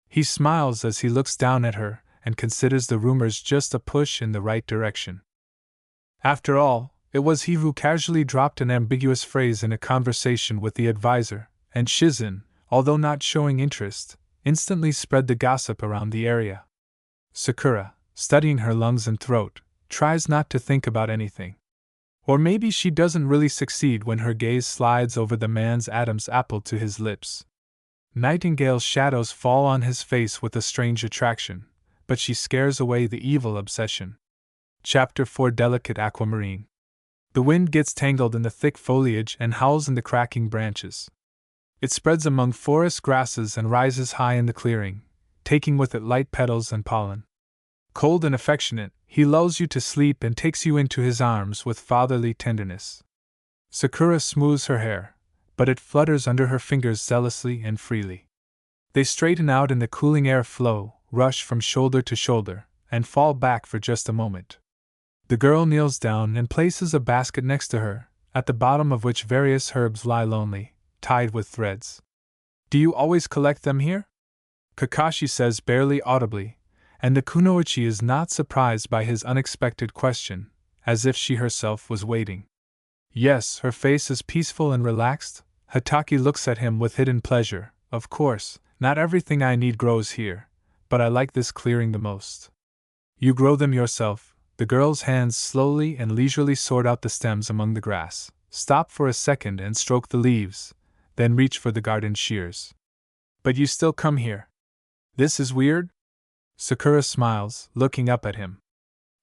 He smiles as he looks down at her and considers the rumors just a push in the right direction. After all, it was he who casually dropped an ambiguous phrase in a conversation with the advisor, and Shizen, although not showing interest, instantly spread the gossip around the area. Sakura, studying her lungs and throat, tries not to think about anything. Or maybe she doesn't really succeed when her gaze slides over the man's Adam's apple to his lips. Nightingale's shadows fall on his face with a strange attraction, but she scares away the evil obsession. Chapter 4 Delicate Aquamarine. The wind gets tangled in the thick foliage and howls in the cracking branches. It spreads among forest grasses and rises high in the clearing, taking with it light petals and pollen. Cold and affectionate, he lulls you to sleep and takes you into his arms with fatherly tenderness. Sakura smooths her hair, but it flutters under her fingers zealously and freely. They straighten out in the cooling air flow, rush from shoulder to shoulder, and fall back for just a moment. The girl kneels down and places a basket next to her, at the bottom of which various herbs lie lonely, tied with threads. Do you always collect them here? Kakashi says barely audibly, and the kunoichi is not surprised by his unexpected question, as if she herself was waiting. Yes, her face is peaceful and relaxed. Hatake looks at him with hidden pleasure. Of course, not everything I need grows here, but I like this clearing the most. You grow them yourself. The girl's hands slowly and leisurely sort out the stems among the grass, stop for a second and stroke the leaves, then reach for the garden shears. But you still come here. This is weird? Sakura smiles, looking up at him.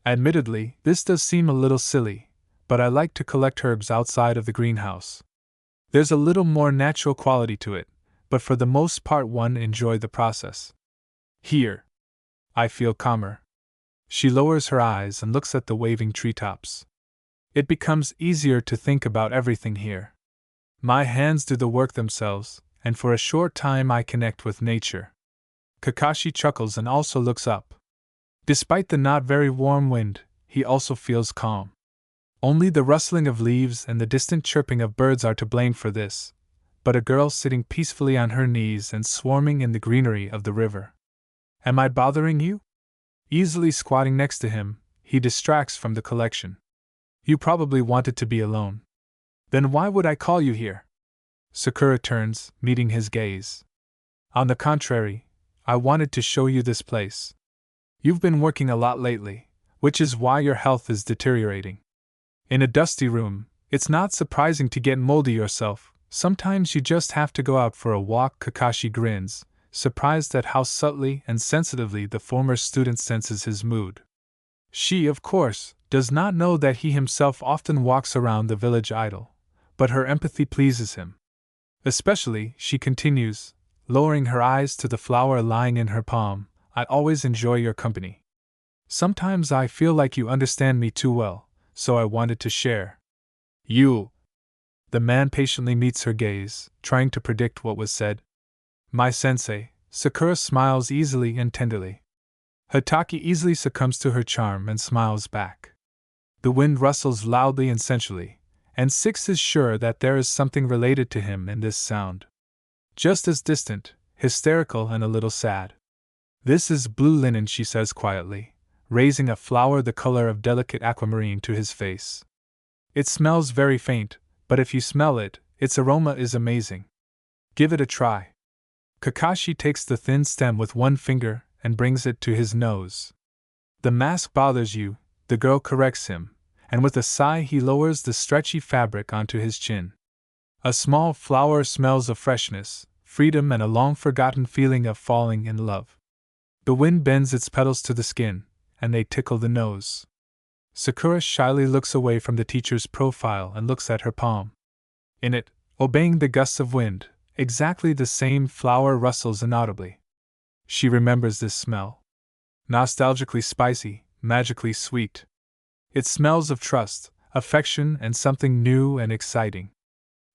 Admittedly, this does seem a little silly, but I like to collect herbs outside of the greenhouse. There's a little more natural quality to it, but for the most part one enjoys the process. Here, I feel calmer. She lowers her eyes and looks at the waving treetops. It becomes easier to think about everything here. My hands do the work themselves, and for a short time I connect with nature. Kakashi chuckles and also looks up. Despite the not very warm wind, he also feels calm. Only the rustling of leaves and the distant chirping of birds are to blame for this, but a girl sitting peacefully on her knees and swarming in the greenery of the river. Am I bothering you? Easily squatting next to him, he distracts from the collection. You probably wanted to be alone. Then why would I call you here? Sakura turns, meeting his gaze. On the contrary, I wanted to show you this place. You've been working a lot lately, which is why your health is deteriorating. In a dusty room, it's not surprising to get moldy yourself. Sometimes you just have to go out for a walk. Kakashi grins, surprised at how subtly and sensitively the former student senses his mood. She, of course, does not know that he himself often walks around the village idle, but her empathy pleases him. Especially, she continues, lowering her eyes to the flower lying in her palm, I always enjoy your company. Sometimes I feel like you understand me too well, so I wanted to share. You. The man patiently meets her gaze, trying to predict what was said. My sensei. Sakura smiles easily and tenderly. Hitaki easily succumbs to her charm and smiles back. The wind rustles loudly and sensually, and Six is sure that there is something related to him in this sound. Just as distant, hysterical, and a little sad. This is blue linen, she says quietly, raising a flower the color of delicate aquamarine to his face. It smells very faint, but if you smell it, its aroma is amazing. Give it a try. Kakashi takes the thin stem with one finger and brings it to his nose. The mask bothers you, the girl corrects him, and with a sigh he lowers the stretchy fabric onto his chin. A small flower smells of freshness, freedom, and a long-forgotten feeling of falling in love. The wind bends its petals to the skin, and they tickle the nose. Sakura shyly looks away from the teacher's profile and looks at her palm. In it, obeying the gusts of wind, exactly the same flower rustles inaudibly. She remembers this smell. Nostalgically spicy, magically sweet. It smells of trust, affection, and something new and exciting.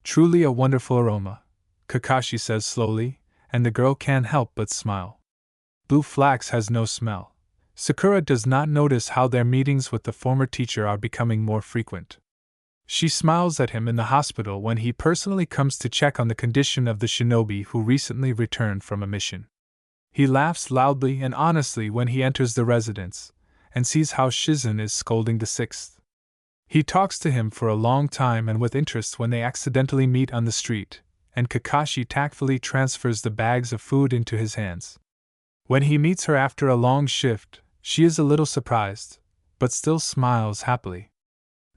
Truly a wonderful aroma, Kakashi says slowly, and the girl can't help but smile. Blue flax has no smell. Sakura does not notice how their meetings with the former teacher are becoming more frequent. She smiles at him in the hospital when he personally comes to check on the condition of the shinobi who recently returned from a mission. He laughs loudly and honestly when he enters the residence, and sees how Shizen is scolding the sixth. He talks to him for a long time and with interest when they accidentally meet on the street, and Kakashi tactfully transfers the bags of food into his hands. When he meets her after a long shift, she is a little surprised, but still smiles happily.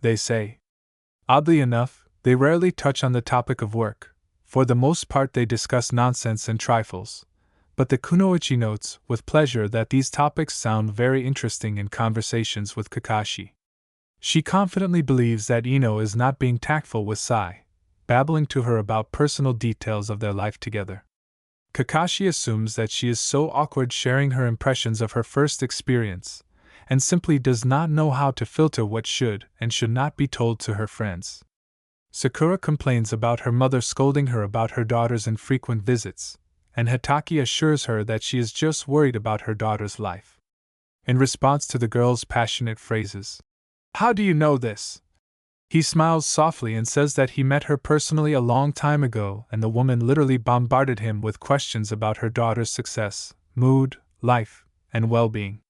They say. Oddly enough, they rarely touch on the topic of work. For the most part they discuss nonsense and trifles. But the kunoichi notes with pleasure that these topics sound very interesting in conversations with Kakashi. She confidently believes that Ino is not being tactful with Sai, babbling to her about personal details of their life together. Kakashi assumes that she is so awkward sharing her impressions of her first experience, and simply does not know how to filter what should and should not be told to her friends. Sakura complains about her mother scolding her about her daughter's infrequent visits, and Hitaki assures her that she is just worried about her daughter's life. In response to the girl's passionate phrases, "How do you know this?" he smiles softly and says that he met her personally a long time ago, and the woman literally bombarded him with questions about her daughter's success, mood, life, and well-being.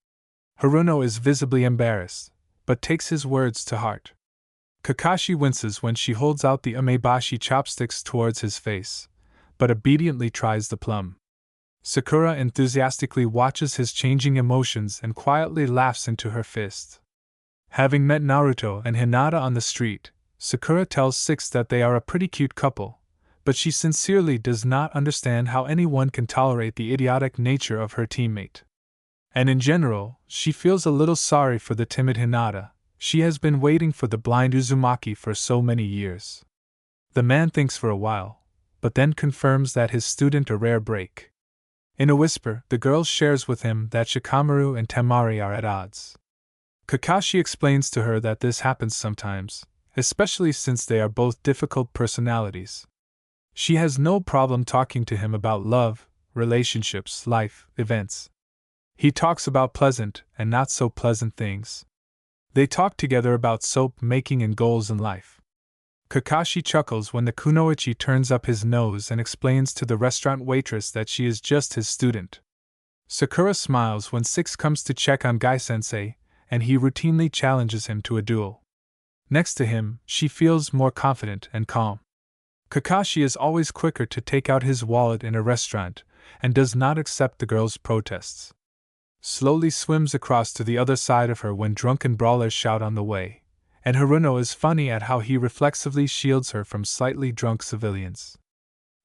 Haruno is visibly embarrassed, but takes his words to heart. Kakashi winces when she holds out the umeboshi chopsticks towards his face, but obediently tries the plum. Sakura enthusiastically watches his changing emotions and quietly laughs into her fist. Having met Naruto and Hinata on the street, Sakura tells Six that they are a pretty cute couple, but she sincerely does not understand how anyone can tolerate the idiotic nature of her teammate. And in general, she feels a little sorry for the timid Hinata. She has been waiting for the blind Uzumaki for so many years. The man thinks for a while, but then confirms that his student a rare break. In a whisper, the girl shares with him that Shikamaru and Tamari are at odds. Kakashi explains to her that this happens sometimes, especially since they are both difficult personalities. She has no problem talking to him about love, relationships, life, events. He talks about pleasant and not so pleasant things. They talk together about soap making and goals in life. Kakashi chuckles when the kunoichi turns up his nose and explains to the restaurant waitress that she is just his student. Sakura smiles when 6 comes to check on Gai-sensei, and he routinely challenges him to a duel. Next to him, she feels more confident and calm. Kakashi is always quicker to take out his wallet in a restaurant, and does not accept the girl's protests. Slowly swims across to the other side of her when drunken brawlers shout on the way, and Haruno is funny at how he reflexively shields her from slightly drunk civilians.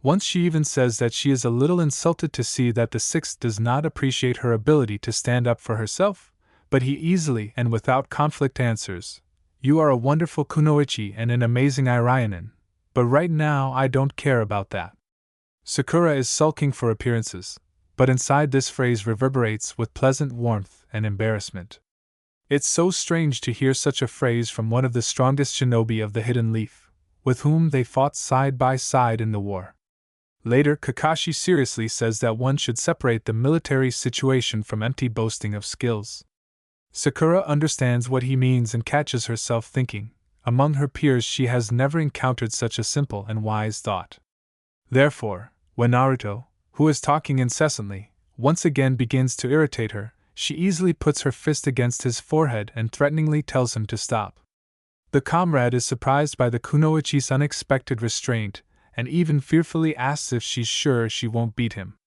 Once she even says that she is a little insulted to see that the 6th does not appreciate her ability to stand up for herself, but he easily and without conflict answers, "You are a wonderful kunoichi and an amazing Irionin, but right now I don't care about that." Sakura is sulking for appearances, but inside this phrase reverberates with pleasant warmth and embarrassment. It's so strange to hear such a phrase from one of the strongest shinobi of the Hidden Leaf, with whom they fought side by side in the war. Later, Kakashi seriously says that one should separate the military situation from empty boasting of skills. Sakura understands what he means and catches herself thinking, among her peers she has never encountered such a simple and wise thought. Therefore, when Naruto, who is talking incessantly, once again begins to irritate her, she easily puts her fist against his forehead and threateningly tells him to stop. The comrade is surprised by the kunoichi's unexpected restraint, and even fearfully asks if she's sure she won't beat him.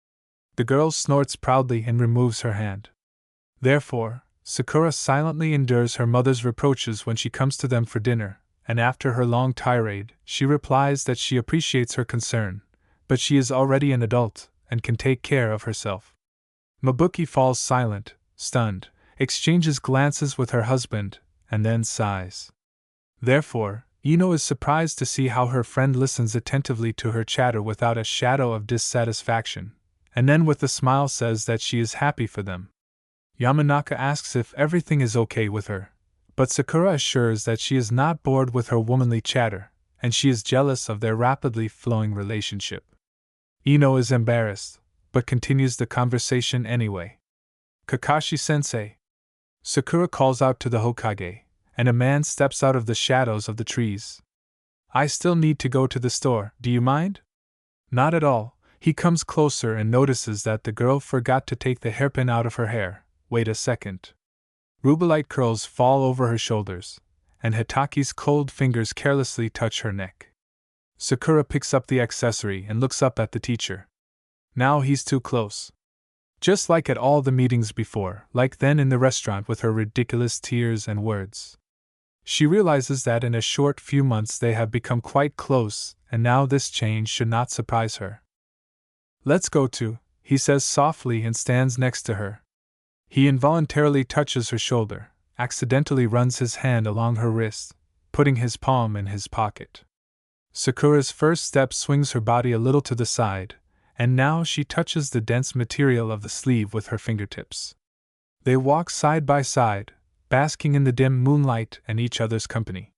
The girl snorts proudly and removes her hand. Therefore, Sakura silently endures her mother's reproaches when she comes to them for dinner, and after her long tirade, she replies that she appreciates her concern, but she is already an adult and can take care of herself. Mabuki falls silent, stunned, exchanges glances with her husband, and then sighs. Therefore, Ino is surprised to see how her friend listens attentively to her chatter without a shadow of dissatisfaction, and then with a smile says that she is happy for them. Yamanaka asks if everything is okay with her, but Sakura assures that she is not bored with her womanly chatter, and she is jealous of their rapidly flowing relationship. Ino is embarrassed, but continues the conversation anyway. "Kakashi-sensei." Sakura calls out to the Hokage, and a man steps out of the shadows of the trees. "I still need to go to the store, do you mind?" Not at all. He comes closer and notices that the girl forgot to take the hairpin out of her hair. Wait a second. Rubelite curls fall over her shoulders, and Hitaki's cold fingers carelessly touch her neck. Sakura picks up the accessory and looks up at the teacher. Now he's too close. Just like at all the meetings before, like then in the restaurant with her ridiculous tears and words. She realizes that in a short few months they have become quite close, and now this change should not surprise her. "Let's go to," he says softly and stands next to her. He involuntarily touches her shoulder, accidentally runs his hand along her wrist, putting his palm in his pocket. Sakura's first step swings her body a little to the side, and now she touches the dense material of the sleeve with her fingertips. They walk side by side, basking in the dim moonlight and each other's company.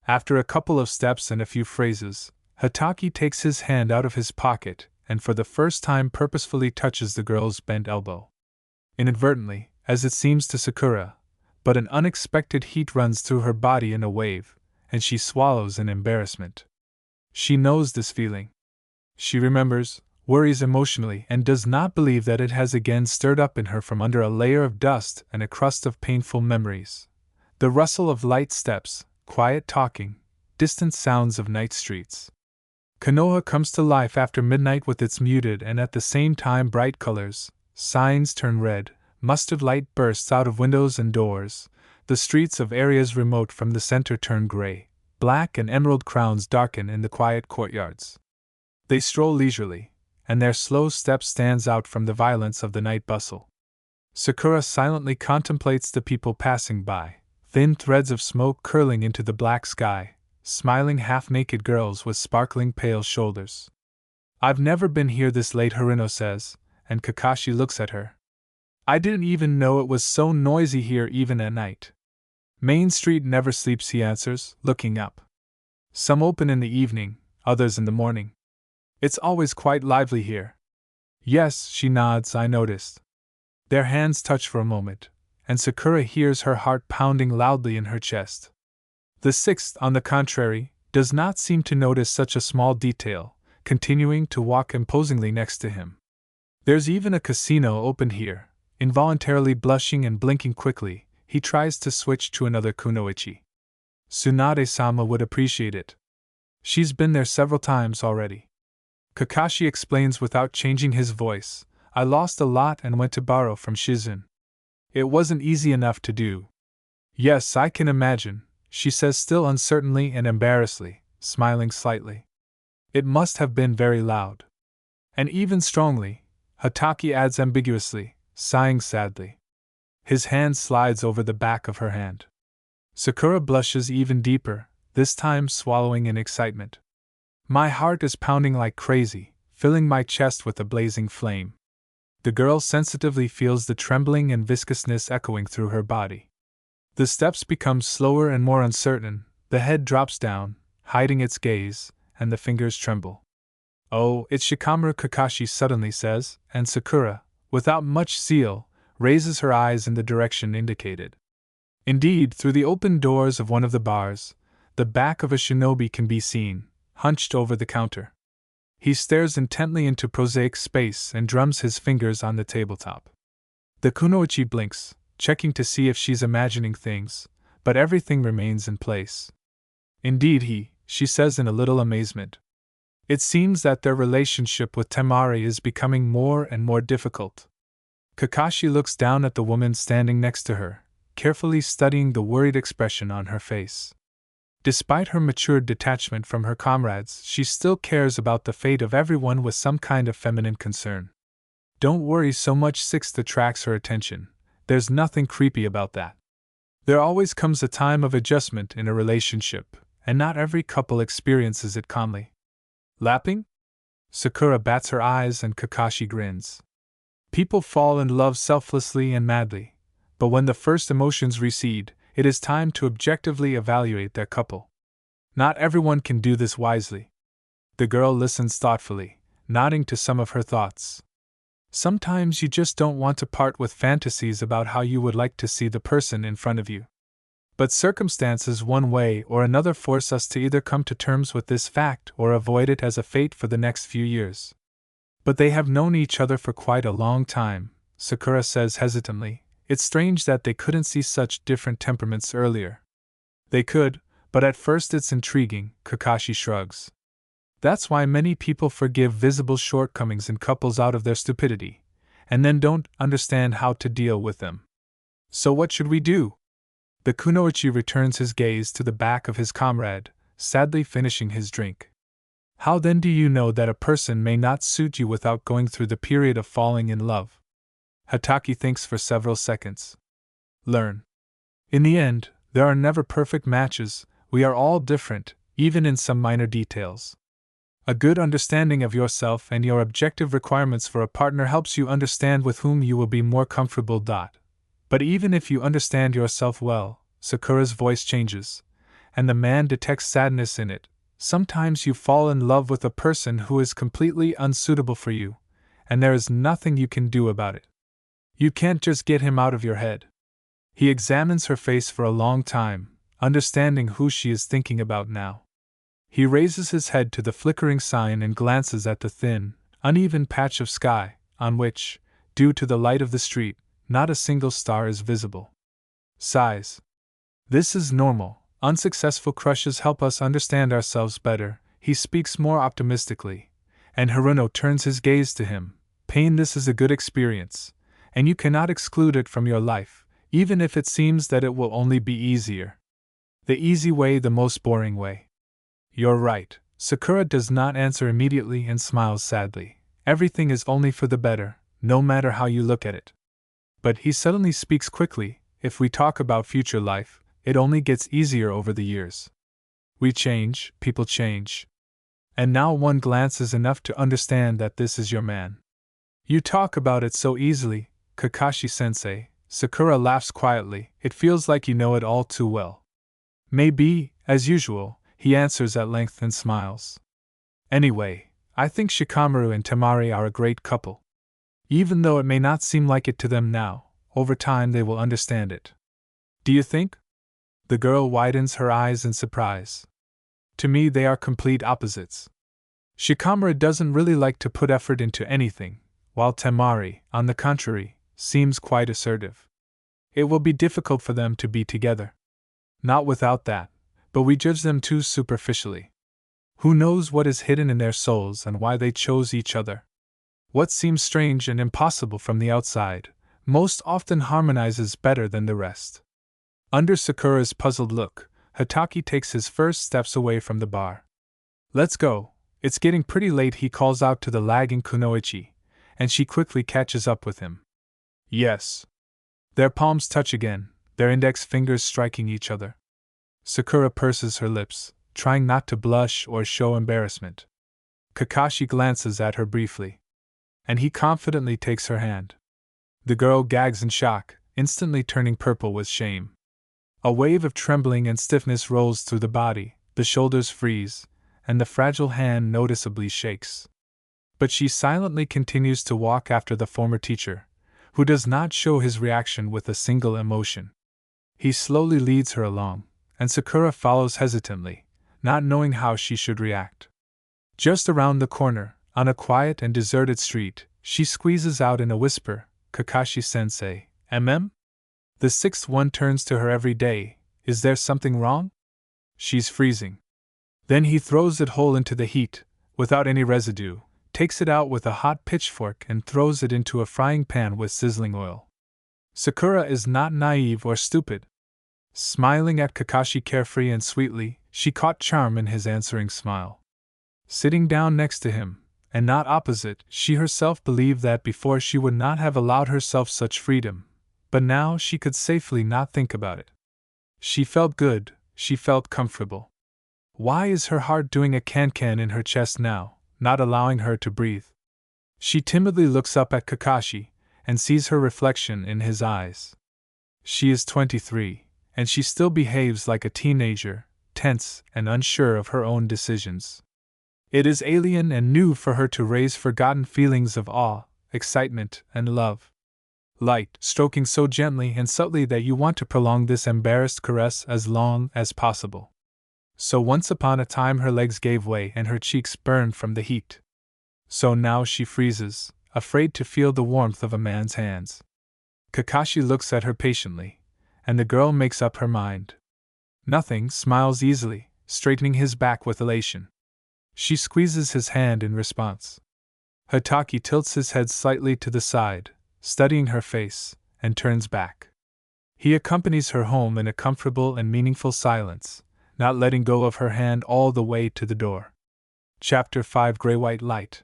After a couple of steps and a few phrases, Hitaki takes his hand out of his pocket and for the first time purposefully touches the girl's bent elbow. Inadvertently, as it seems to Sakura, but an unexpected heat runs through her body in a wave, and she swallows in embarrassment. She knows this feeling. She remembers, worries emotionally, and does not believe that it has again stirred up in her from under a layer of dust and a crust of painful memories. The rustle of light steps, quiet talking, distant sounds of night streets. Konoha comes to life after midnight with its muted and at the same time bright colors. Signs turn red, mustard light bursts out of windows and doors, the streets of areas remote from the center turn gray, black and emerald crowns darken in the quiet courtyards. They stroll leisurely, and their slow step stands out from the violence of the night bustle. Sakura silently contemplates the people passing by, thin threads of smoke curling into the black sky, smiling half-naked girls with sparkling pale shoulders. "I've never been here this late," Haruno says, and Kakashi looks at her. "I didn't even know it was so noisy here even at night." "Main Street never sleeps," he answers, looking up. "Some open in the evening, others in the morning. It's always quite lively here." "Yes," she nods, "I noticed." Their hands touch for a moment, and Sakura hears her heart pounding loudly in her chest. The 6th, on the contrary, does not seem to notice such a small detail, continuing to walk imposingly next to him. There's even a casino open here. Involuntarily blushing and blinking quickly, he tries to switch to another kunoichi. Tsunade-sama would appreciate it. She's been there several times already. Kakashi explains without changing his voice, I lost a lot and went to borrow from Shizun. It wasn't easy enough to do. Yes, I can imagine, she says still uncertainly and embarrassedly, smiling slightly. It must have been very loud. And even strongly, Hatake adds ambiguously, sighing sadly. His hand slides over the back of her hand. Sakura blushes even deeper, this time swallowing in excitement. My heart is pounding like crazy, filling my chest with a blazing flame. The girl sensitively feels the trembling and viscousness echoing through her body. The steps become slower and more uncertain, the head drops down, hiding its gaze, and the fingers tremble. Oh, it's Shikamaru, Kakashi suddenly says, and Sakura, without much zeal, raises her eyes in the direction indicated. Indeed, through the open doors of one of the bars, the back of a shinobi can be seen, hunched over the counter. He stares intently into prosaic space and drums his fingers on the tabletop. The kunoichi blinks, checking to see if she's imagining things, but everything remains in place. Indeed, she says in a little amazement. It seems that their relationship with Tamari is becoming more and more difficult. Kakashi looks down at the woman standing next to her, carefully studying the worried expression on her face. Despite her matured detachment from her comrades, she still cares about the fate of everyone with some kind of feminine concern. Don't worry so much, Sixth attracts her attention. There's nothing creepy about that. There always comes a time of adjustment in a relationship, and not every couple experiences it calmly. Lapping? Sakura bats her eyes and Kakashi grins. People fall in love selflessly and madly, but when the first emotions recede, it is time to objectively evaluate their couple. Not everyone can do this wisely. The girl listens thoughtfully, nodding to some of her thoughts. Sometimes you just don't want to part with fantasies about how you would like to see the person in front of you. But circumstances one way or another force us to either come to terms with this fact or avoid it as a fate for the next few years. But they have known each other for quite a long time, Sakura says hesitantly. It's strange that they couldn't see such different temperaments earlier. They could, but at first it's intriguing, Kakashi shrugs. That's why many people forgive visible shortcomings in couples out of their stupidity, and then don't understand how to deal with them. So what should we do? The kunoichi returns his gaze to the back of his comrade, sadly finishing his drink. How then do you know that a person may not suit you without going through the period of falling in love? Hatake thinks for several seconds. Learn. In the end, there are never perfect matches, we are all different, even in some minor details. A good understanding of yourself and your objective requirements for a partner helps you understand with whom you will be more comfortable. But even if you understand yourself well, Sakura's voice changes, and the man detects sadness in it. Sometimes you fall in love with a person who is completely unsuitable for you, and there is nothing you can do about it. You can't just get him out of your head. He examines her face for a long time, understanding who she is thinking about now. He raises his head to the flickering sign and glances at the thin, uneven patch of sky, on which, due to the light of the street, not a single star is visible. Sighs. This is normal. Unsuccessful crushes help us understand ourselves better, he speaks more optimistically, and Haruno turns his gaze to him. Pain, this is a good experience, and you cannot exclude it from your life, even if it seems that it will only be easier. The easy way, the most boring way. You're right. Sakura does not answer immediately and smiles sadly. Everything is only for the better, no matter how you look at it. But he suddenly speaks quickly. If we talk about future life, it only gets easier over the years. We change, people change. And now one glance is enough to understand that this is your man. You talk about it so easily, Kakashi-sensei. Sakura laughs quietly. It feels like you know it all too well. Maybe, as usual, he answers at length and smiles. Anyway, I think Shikamaru and Tamari are a great couple. Even though it may not seem like it to them now, over time they will understand it. Do you think? The girl widens her eyes in surprise. To me, they are complete opposites. Shikamaru doesn't really like to put effort into anything, while Tamari, on the contrary, seems quite assertive. It will be difficult for them to be together. Not without that, but we judge them too superficially. Who knows what is hidden in their souls and why they chose each other? What seems strange and impossible from the outside most often harmonizes better than the rest. Under Sakura's puzzled look, Hatake takes his first steps away from the bar. Let's go, it's getting pretty late, he calls out to the lagging Kunoichi, and she quickly catches up with him. Yes. Their palms touch again, their index fingers striking each other. Sakura purses her lips, trying not to blush or show embarrassment. Kakashi glances at her briefly, and he confidently takes her hand. The girl gags in shock, instantly turning purple with shame. A wave of trembling and stiffness rolls through the body, the shoulders freeze, and the fragile hand noticeably shakes. But she silently continues to walk after the former teacher, who does not show his reaction with a single emotion. He slowly leads her along, and Sakura follows hesitantly, not knowing how she should react. Just around the corner, on a quiet and deserted street, she squeezes out in a whisper, Kakashi-sensei, mm? The sixth one turns to her every day, is there something wrong? She's freezing. Then he throws it whole into the heat, without any residue, takes it out with a hot pitchfork and throws it into a frying pan with sizzling oil. Sakura is not naive or stupid. Smiling at Kakashi carefree and sweetly, she caught charm in his answering smile. Sitting down next to him, and not opposite, she herself believed that before she would not have allowed herself such freedom, but now she could safely not think about it. She felt good, she felt comfortable. Why is her heart doing a can-can in her chest now, not allowing her to breathe? She timidly looks up at Kakashi, and sees her reflection in his eyes. She is 23, and she still behaves like a teenager, tense and unsure of her own decisions. It is alien and new for her to raise forgotten feelings of awe, excitement, and love. Light, stroking so gently and subtly that you want to prolong this embarrassed caress as long as possible. So once upon a time her legs gave way and her cheeks burned from the heat. So now she freezes, afraid to feel the warmth of a man's hands. Kakashi looks at her patiently, and the girl makes up her mind. Nothing, smiles easily, straightening his back with elation. She squeezes his hand in response. Hatake tilts his head slightly to the side, studying her face, and turns back. He accompanies her home in a comfortable and meaningful silence, not letting go of her hand all the way to the door. Chapter 5 Gray-White Light.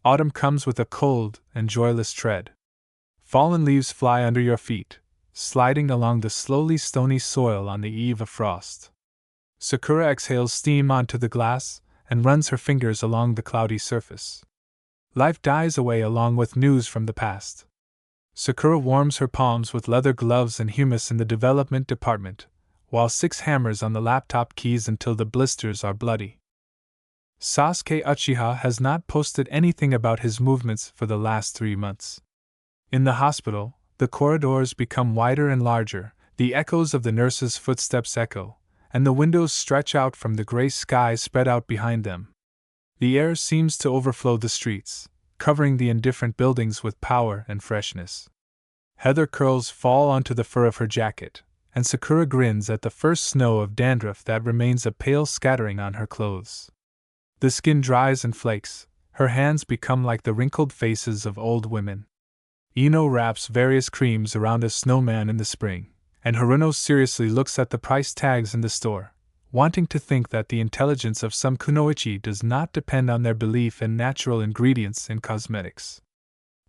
Autumn comes with a cold and joyless tread. Fallen leaves fly under your feet, sliding along the slowly stony soil on the eve of frost. Sakura exhales steam onto the glass and runs her fingers along the cloudy surface. Life dies away along with news from the past. Sakura warms her palms with leather gloves and humus in the development department, while 6 hammers on the laptop keys until the blisters are bloody. Sasuke Uchiha has not posted anything about his movements for the last 3 months. In the hospital, the corridors become wider and larger, the echoes of the nurses' footsteps echo, and the windows stretch out from the gray sky spread out behind them. The air seems to overflow the streets, covering the indifferent buildings with power and freshness. Heather curls fall onto the fur of her jacket, and Sakura grins at the first snow of dandruff that remains a pale scattering on her clothes. The skin dries and flakes, her hands become like the wrinkled faces of old women. Ino wraps various creams around a snowman in the spring, and Haruno seriously looks at the price tags in the store, wanting to think that the intelligence of some kunoichi does not depend on their belief in natural ingredients in cosmetics.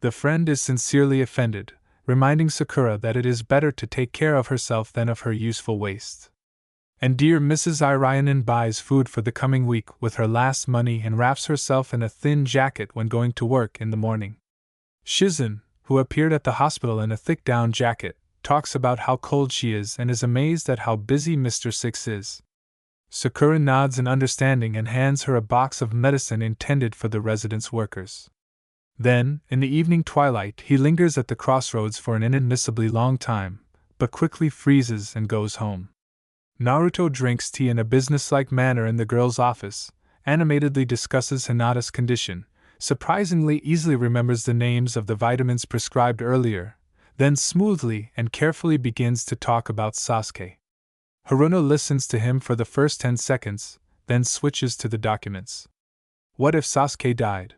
The friend is sincerely offended, reminding Sakura that it is better to take care of herself than of her useful waste. And dear Mrs. Irainen buys food for the coming week with her last money and wraps herself in a thin jacket when going to work in the morning. Shizen, who appeared at the hospital in a thick down jacket, talks about how cold she is and is amazed at how busy Mr. Six is. Sakura nods in understanding and hands her a box of medicine intended for the residence workers. Then, in the evening twilight, he lingers at the crossroads for an inadmissibly long time, but quickly freezes and goes home. Naruto drinks tea in a businesslike manner in the girl's office, animatedly discusses Hinata's condition, surprisingly easily remembers the names of the vitamins prescribed earlier, then smoothly and carefully begins to talk about Sasuke. Haruno listens to him for the first 10 seconds, then switches to the documents. What if Sasuke died?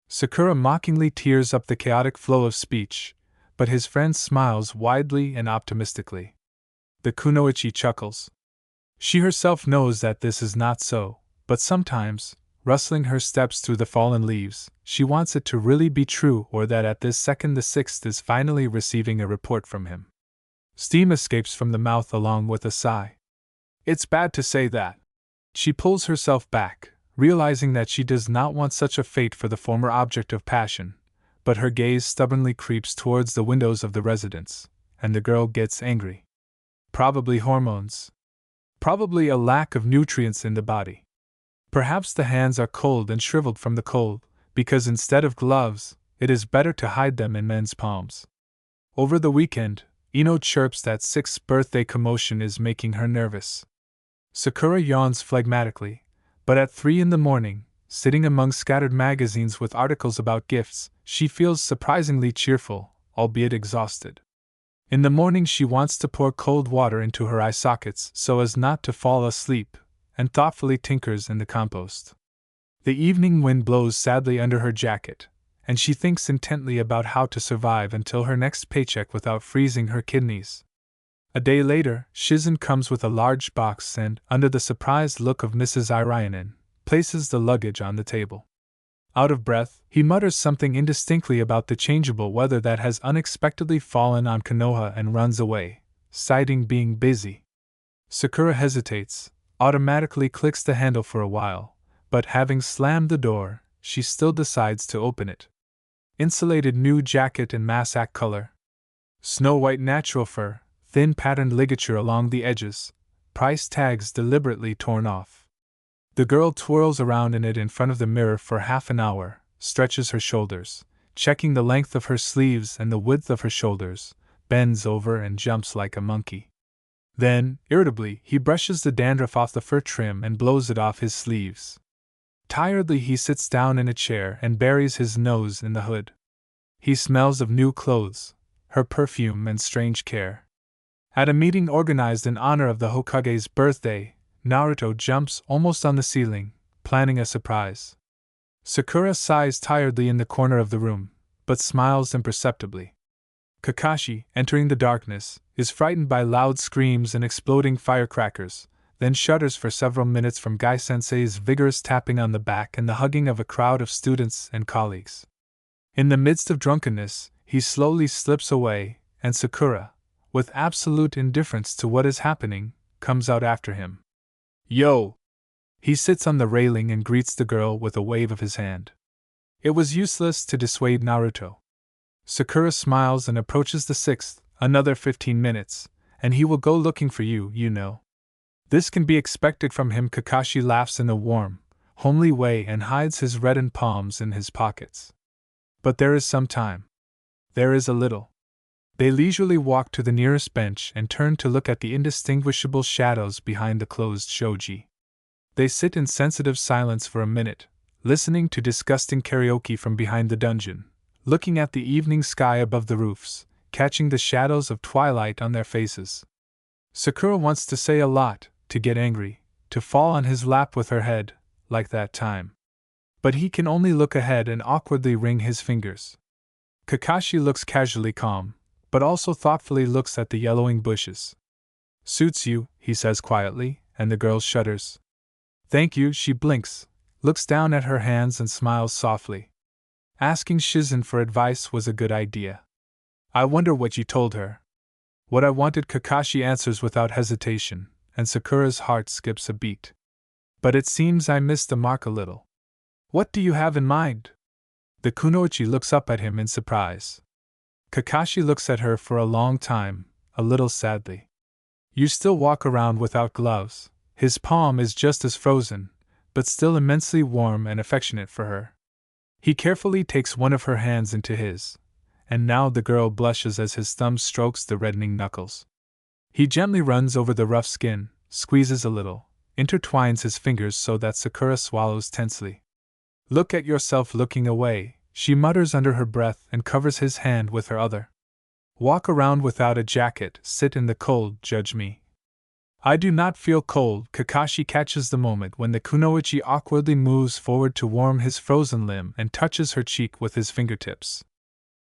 Sakura mockingly tears up the chaotic flow of speech, but his friend smiles widely and optimistically. The kunoichi chuckles. She herself knows that this is not so, but sometimes, rustling her steps through the fallen leaves, she wants it to really be true, or that at this second the sixth is finally receiving a report from him. Steam escapes from the mouth along with a sigh. It's bad to say that. She pulls herself back, realizing that she does not want such a fate for the former object of passion, but her gaze stubbornly creeps towards the windows of the residence, and the girl gets angry. Probably hormones. Probably a lack of nutrients in the body. Perhaps the hands are cold and shriveled from the cold, because instead of gloves, it is better to hide them in men's palms. Over the weekend, Ino chirps that 6th birthday commotion is making her nervous. Sakura yawns phlegmatically, but at 3 in the morning, sitting among scattered magazines with articles about gifts, she feels surprisingly cheerful, albeit exhausted. In the morning she wants to pour cold water into her eye sockets so as not to fall asleep, and thoughtfully tinkers in the compost. The evening wind blows sadly under her jacket, and she thinks intently about how to survive until her next paycheck without freezing her kidneys. A day later, Shizen comes with a large box and, under the surprised look of Mrs. Irionen, places the luggage on the table. Out of breath, he mutters something indistinctly about the changeable weather that has unexpectedly fallen on Konoha and runs away, citing being busy. Sakura hesitates, automatically clicks the handle for a while, but having slammed the door, she still decides to open it. Insulated new jacket in Massac color. Snow-white natural fur, thin patterned ligature along the edges, price tags deliberately torn off. The girl twirls around in it in front of the mirror for half an hour, stretches her shoulders, checking the length of her sleeves and the width of her shoulders, bends over and jumps like a monkey. Then, irritably, he brushes the dandruff off the fur trim and blows it off his sleeves. Tiredly he sits down in a chair and buries his nose in the hood. He smells of new clothes, her perfume and strange care. At a meeting organized in honor of the Hokage's birthday, Naruto jumps almost on the ceiling, planning a surprise. Sakura sighs tiredly in the corner of the room, but smiles imperceptibly. Kakashi, entering the darkness, is frightened by loud screams and exploding firecrackers, then shudders for several minutes from Gai-sensei's vigorous tapping on the back and the hugging of a crowd of students and colleagues. In the midst of drunkenness, he slowly slips away, and Sakura, with absolute indifference to what is happening, comes out after him. Yo! He sits on the railing and greets the girl with a wave of his hand. It was useless to dissuade Naruto. Sakura smiles and approaches the 6th, another 15 minutes, and he will go looking for you, you know. This can be expected from him. Kakashi laughs in a warm, homely way and hides his reddened palms in his pockets. But there is some time. There is a little. They leisurely walk to the nearest bench and turn to look at the indistinguishable shadows behind the closed shoji. They sit in sensitive silence for a minute, listening to disgusting karaoke from behind the dungeon, looking at the evening sky above the roofs, catching the shadows of twilight on their faces. Sakura wants to say a lot, to get angry, to fall on his lap with her head, like that time. But he can only look ahead and awkwardly wring his fingers. Kakashi looks casually calm, but also thoughtfully looks at the yellowing bushes. Suits you, he says quietly, and the girl shudders. Thank you, she blinks, looks down at her hands and smiles softly. Asking Shizen for advice was a good idea. I wonder what you told her. What I wanted, Kakashi answers without hesitation, and Sakura's heart skips a beat. But it seems I missed the mark a little. What do you have in mind? The kunoichi looks up at him in surprise. Kakashi looks at her for a long time, a little sadly. You still walk around without gloves. His palm is just as frozen, but still immensely warm and affectionate for her. He carefully takes one of her hands into his, and now the girl blushes as his thumb strokes the reddening knuckles. He gently runs over the rough skin, squeezes a little, intertwines his fingers so that Sakura swallows tensely. Look at yourself looking away, she mutters under her breath and covers his hand with her other. Walk around without a jacket, sit in the cold, judge me. I do not feel cold. Kakashi catches the moment when the kunoichi awkwardly moves forward to warm his frozen limb and touches her cheek with his fingertips.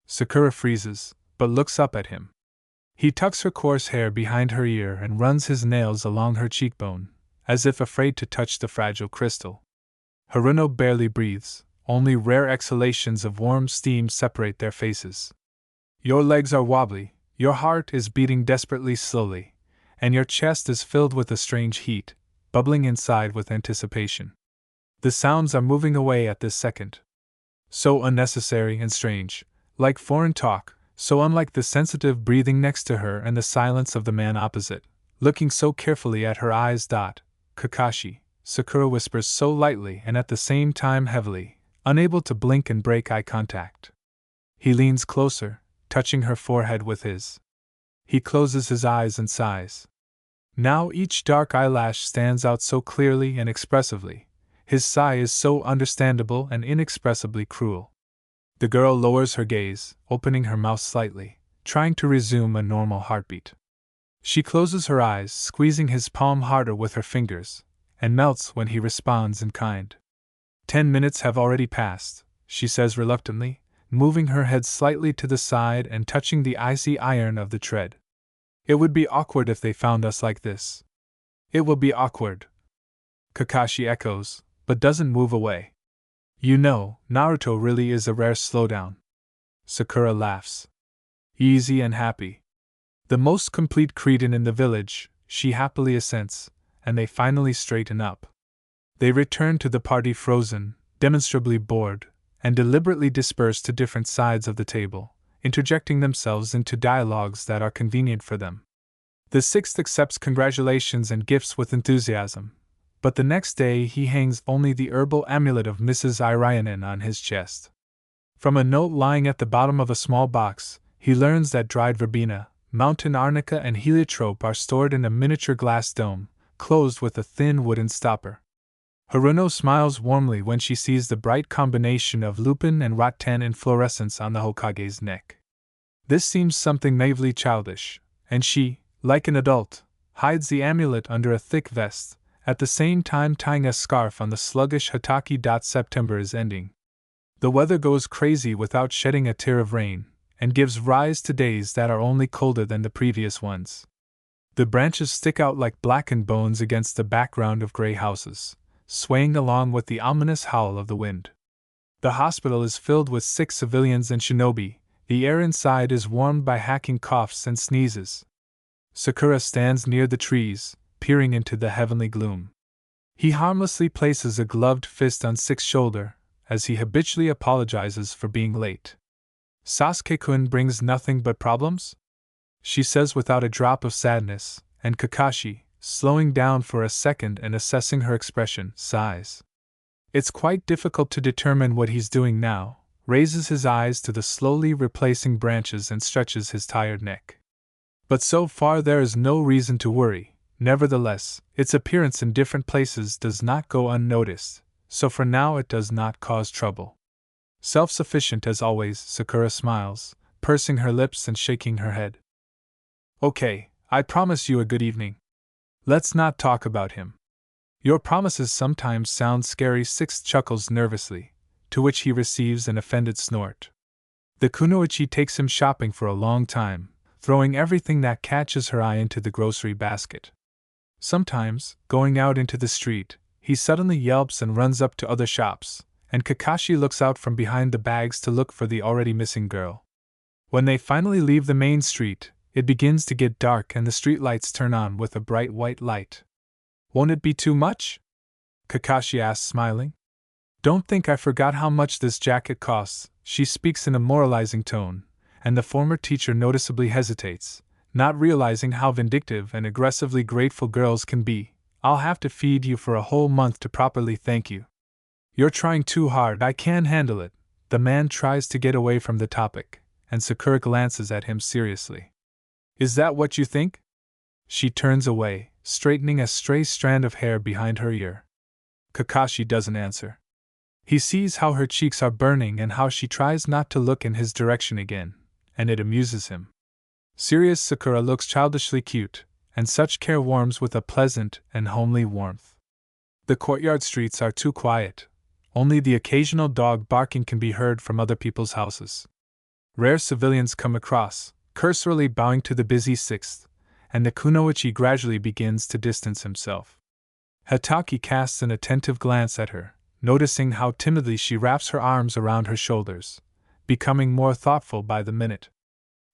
Sakura freezes, but looks up at him. He tucks her coarse hair behind her ear and runs his nails along her cheekbone, as if afraid to touch the fragile crystal. Haruno barely breathes, only rare exhalations of warm steam separate their faces. Your legs are wobbly, your heart is beating desperately slowly, and your chest is filled with a strange heat, bubbling inside with anticipation. The sounds are moving away at this second. So unnecessary and strange, like foreign talk, so unlike the sensitive breathing next to her and the silence of the man opposite, looking so carefully at her eyes. Kakashi, Sakura whispers so lightly and at the same time heavily, unable to blink and break eye contact. He leans closer, touching her forehead with his. He closes his eyes and sighs. Now each dark eyelash stands out so clearly and expressively. His sigh is so understandable and inexpressibly cruel. The girl lowers her gaze, opening her mouth slightly, trying to resume a normal heartbeat. She closes her eyes, squeezing his palm harder with her fingers, and melts when he responds in kind. 10 minutes have already passed, she says reluctantly, moving her head slightly to the side and touching the icy iron of the tread. It would be awkward if they found us like this. It will be awkward. Kakashi echoes, but doesn't move away. You know, Naruto really is a rare slowdown. Sakura laughs. Easy and happy. The most complete cretin in the village, she happily assents, and they finally straighten up. They return to the party frozen, demonstrably bored, and deliberately disperse to different sides of the table, interjecting themselves into dialogues that are convenient for them. The sixth accepts congratulations and gifts with enthusiasm, but the next day he hangs only the herbal amulet of Mrs. Irianen on his chest. From a note lying at the bottom of a small box, he learns that dried verbena, mountain arnica and heliotrope are stored in a miniature glass dome, closed with a thin wooden stopper. Haruno smiles warmly when she sees the bright combination of lupin and rattan inflorescence on the Hokage's neck. This seems something naively childish, and she, like an adult, hides the amulet under a thick vest, at the same time tying a scarf on the sluggish Hataki. September is ending. The weather goes crazy without shedding a tear of rain, and gives rise to days that are only colder than the previous ones. The branches stick out like blackened bones against the background of gray houses, swaying along with the ominous howl of the wind. The hospital is filled with sick civilians and shinobi. The air inside is warmed by hacking coughs and sneezes. Sakura stands near the trees, peering into the heavenly gloom. He harmlessly places a gloved fist on Six's shoulder, as he habitually apologizes for being late. Sasuke-kun brings nothing but problems? She says without a drop of sadness, and Kakashi, slowing down for a second and assessing her expression, sighs. It's quite difficult to determine what he's doing now, raises his eyes to the slowly replacing branches and stretches his tired neck. But so far there is no reason to worry. Nevertheless, its appearance in different places does not go unnoticed, so for now it does not cause trouble. Self-sufficient as always, Sakura smiles, pursing her lips and shaking her head. Okay, I promise you a good evening. Let's not talk about him. Your promises sometimes sound scary. Six chuckles nervously, to which he receives an offended snort. The kunoichi takes him shopping for a long time, throwing everything that catches her eye into the grocery basket. Sometimes, going out into the street, he suddenly yelps and runs up to other shops, and Kakashi looks out from behind the bags to look for the already missing girl. When they finally leave the main street, it begins to get dark and the streetlights turn on with a bright white light. Won't it be too much? Kakashi asks, smiling. Don't think I forgot how much this jacket costs, she speaks in a moralizing tone, and the former teacher noticeably hesitates, not realizing how vindictive and aggressively grateful girls can be. I'll have to feed you for a whole month to properly thank you. You're trying too hard, I can't handle it. The man tries to get away from the topic, and Sakura glances at him seriously. Is that what you think? She turns away, straightening a stray strand of hair behind her ear. Kakashi doesn't answer. He sees how her cheeks are burning and how she tries not to look in his direction again, and it amuses him. Serious Sakura looks childishly cute, and such care warms with a pleasant and homely warmth. The courtyard streets are too quiet. Only the occasional dog barking can be heard from other people's houses. Rare civilians come across, cursorily bowing to the busy sixth, and the kunoichi gradually begins to distance himself. Hatake casts an attentive glance at her, noticing how timidly she wraps her arms around her shoulders, becoming more thoughtful by the minute.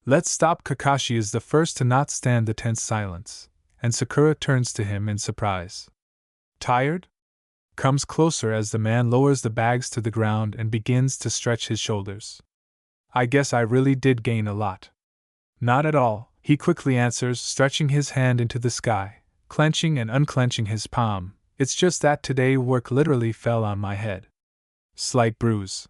Let's stop. Kakashi is the first to not stand the tense silence, and Sakura turns to him in surprise. Tired? Comes closer as the man lowers the bags to the ground and begins to stretch his shoulders. I guess I really did gain a lot. Not at all, he quickly answers, stretching his hand into the sky, clenching and unclenching his palm. It's just that today work literally fell on my head. Slight bruise.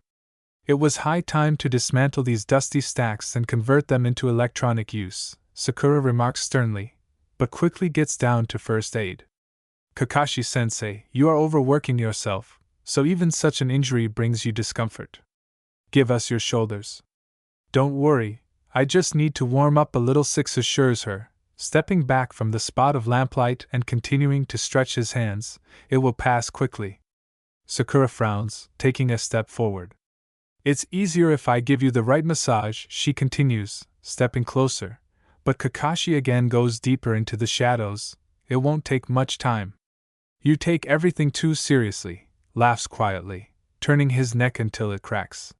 It was high time to dismantle these dusty stacks and convert them into electronic use, Sakura remarks sternly, but quickly gets down to first aid. Kakashi-sensei, you are overworking yourself, so even such an injury brings you discomfort. Give us your shoulders. Don't worry, I just need to warm up a little, Six assures her, stepping back from the spot of lamplight and continuing to stretch his hands. It will pass quickly. Sakura frowns, taking a step forward. It's easier if I give you the right massage, she continues, stepping closer, but Kakashi again goes deeper into the shadows. It won't take much time. You take everything too seriously, laughs quietly, turning his neck until it cracks.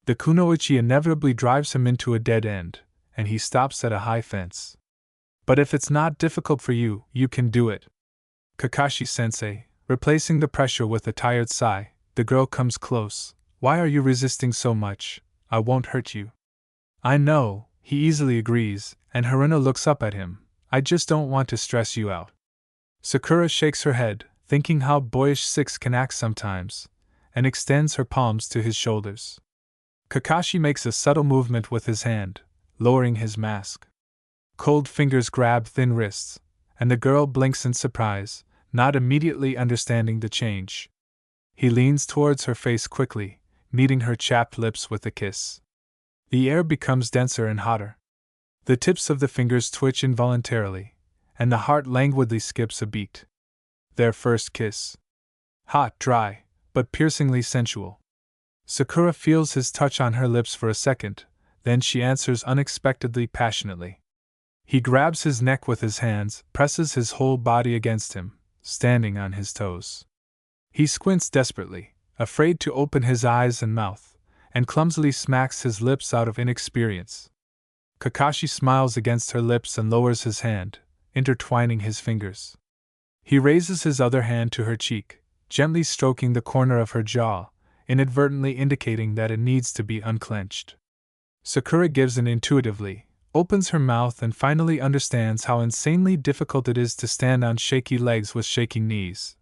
The kunoichi inevitably drives him into a dead end, and he stops at a high fence. But if it's not difficult for you, you can do it. Kakashi-sensei, replacing the pressure with a tired sigh, the girl comes close. Why are you resisting so much? I won't hurt you. I know, he easily agrees, and Haruna looks up at him. I just don't want to stress you out. Sakura shakes her head, thinking how boyish Six can act sometimes, and extends her palms to his shoulders. Kakashi makes a subtle movement with his hand, lowering his mask. Cold fingers grab thin wrists, and the girl blinks in surprise, not immediately understanding the change. He leans towards her face quickly, meeting her chapped lips with a kiss. The air becomes denser and hotter. The tips of the fingers twitch involuntarily, and the heart languidly skips a beat. Their first kiss. Hot, dry, but piercingly sensual. Sakura feels his touch on her lips for a second, then she answers unexpectedly passionately. He grabs his neck with his hands, presses his whole body against him, standing on his toes. He squints desperately, afraid to open his eyes and mouth, and clumsily smacks his lips out of inexperience. Kakashi smiles against her lips and lowers his hand, intertwining his fingers. He raises his other hand to her cheek, gently stroking the corner of her jaw, inadvertently indicating that it needs to be unclenched. Sakura gives in intuitively, opens her mouth and finally understands how insanely difficult it is to stand on shaky legs with shaking knees.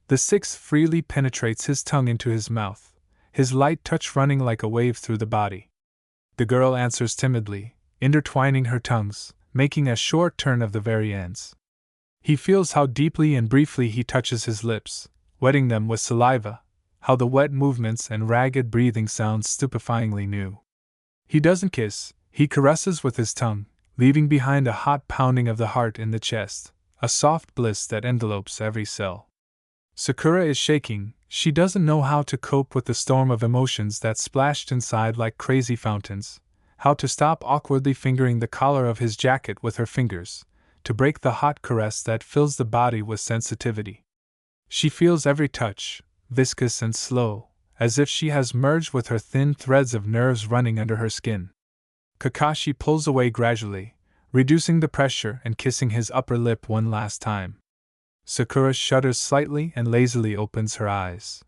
The Sixth freely penetrates his tongue into his mouth, his light touch running like a wave through the body. The girl answers timidly, intertwining her tongues, making a short turn of the very ends. He feels how deeply and briefly he touches his lips, wetting them with saliva, how the wet movements and ragged breathing sound stupefyingly new. He doesn't kiss, he caresses with his tongue, leaving behind a hot pounding of the heart in the chest, a soft bliss that envelopes every cell. Sakura is shaking, she doesn't know how to cope with the storm of emotions that splashed inside like crazy fountains, how to stop awkwardly fingering the collar of his jacket with her fingers, to break the hot caress that fills the body with sensitivity. She feels every touch, viscous and slow, as if she has merged with her thin threads of nerves running under her skin. Kakashi pulls away gradually, reducing the pressure and kissing his upper lip one last time. Sakura shudders slightly and lazily opens her eyes.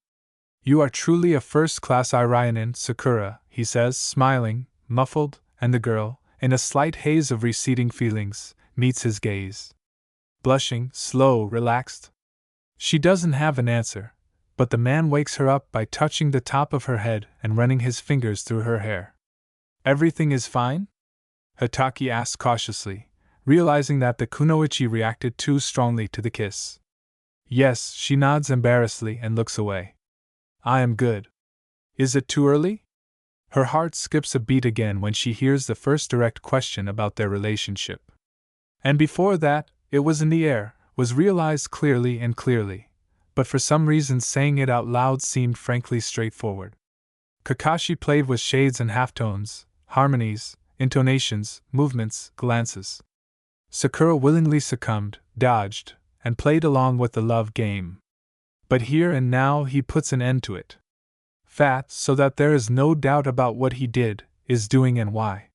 You are truly a first-class Iranian, Sakura, he says, smiling, muffled, and the girl, in a slight haze of receding feelings, meets his gaze. Blushing, slow, relaxed. She doesn't have an answer, but the man wakes her up by touching the top of her head and running his fingers through her hair. Everything is fine? Hatake asks cautiously, realizing that the kunoichi reacted too strongly to the kiss. Yes, she nods embarrassedly and looks away. I am good. Is it too early? Her heart skips a beat again when she hears the first direct question about their relationship. And before that, it was in the air, was realized clearly and clearly, but for some reason saying it out loud seemed frankly straightforward. Kakashi played with shades and halftones, harmonies, intonations, movements, glances. Sakura willingly succumbed, dodged, and played along with the love game. But here and now he puts an end to it. Fat, so that there is no doubt about what he did, is doing and why.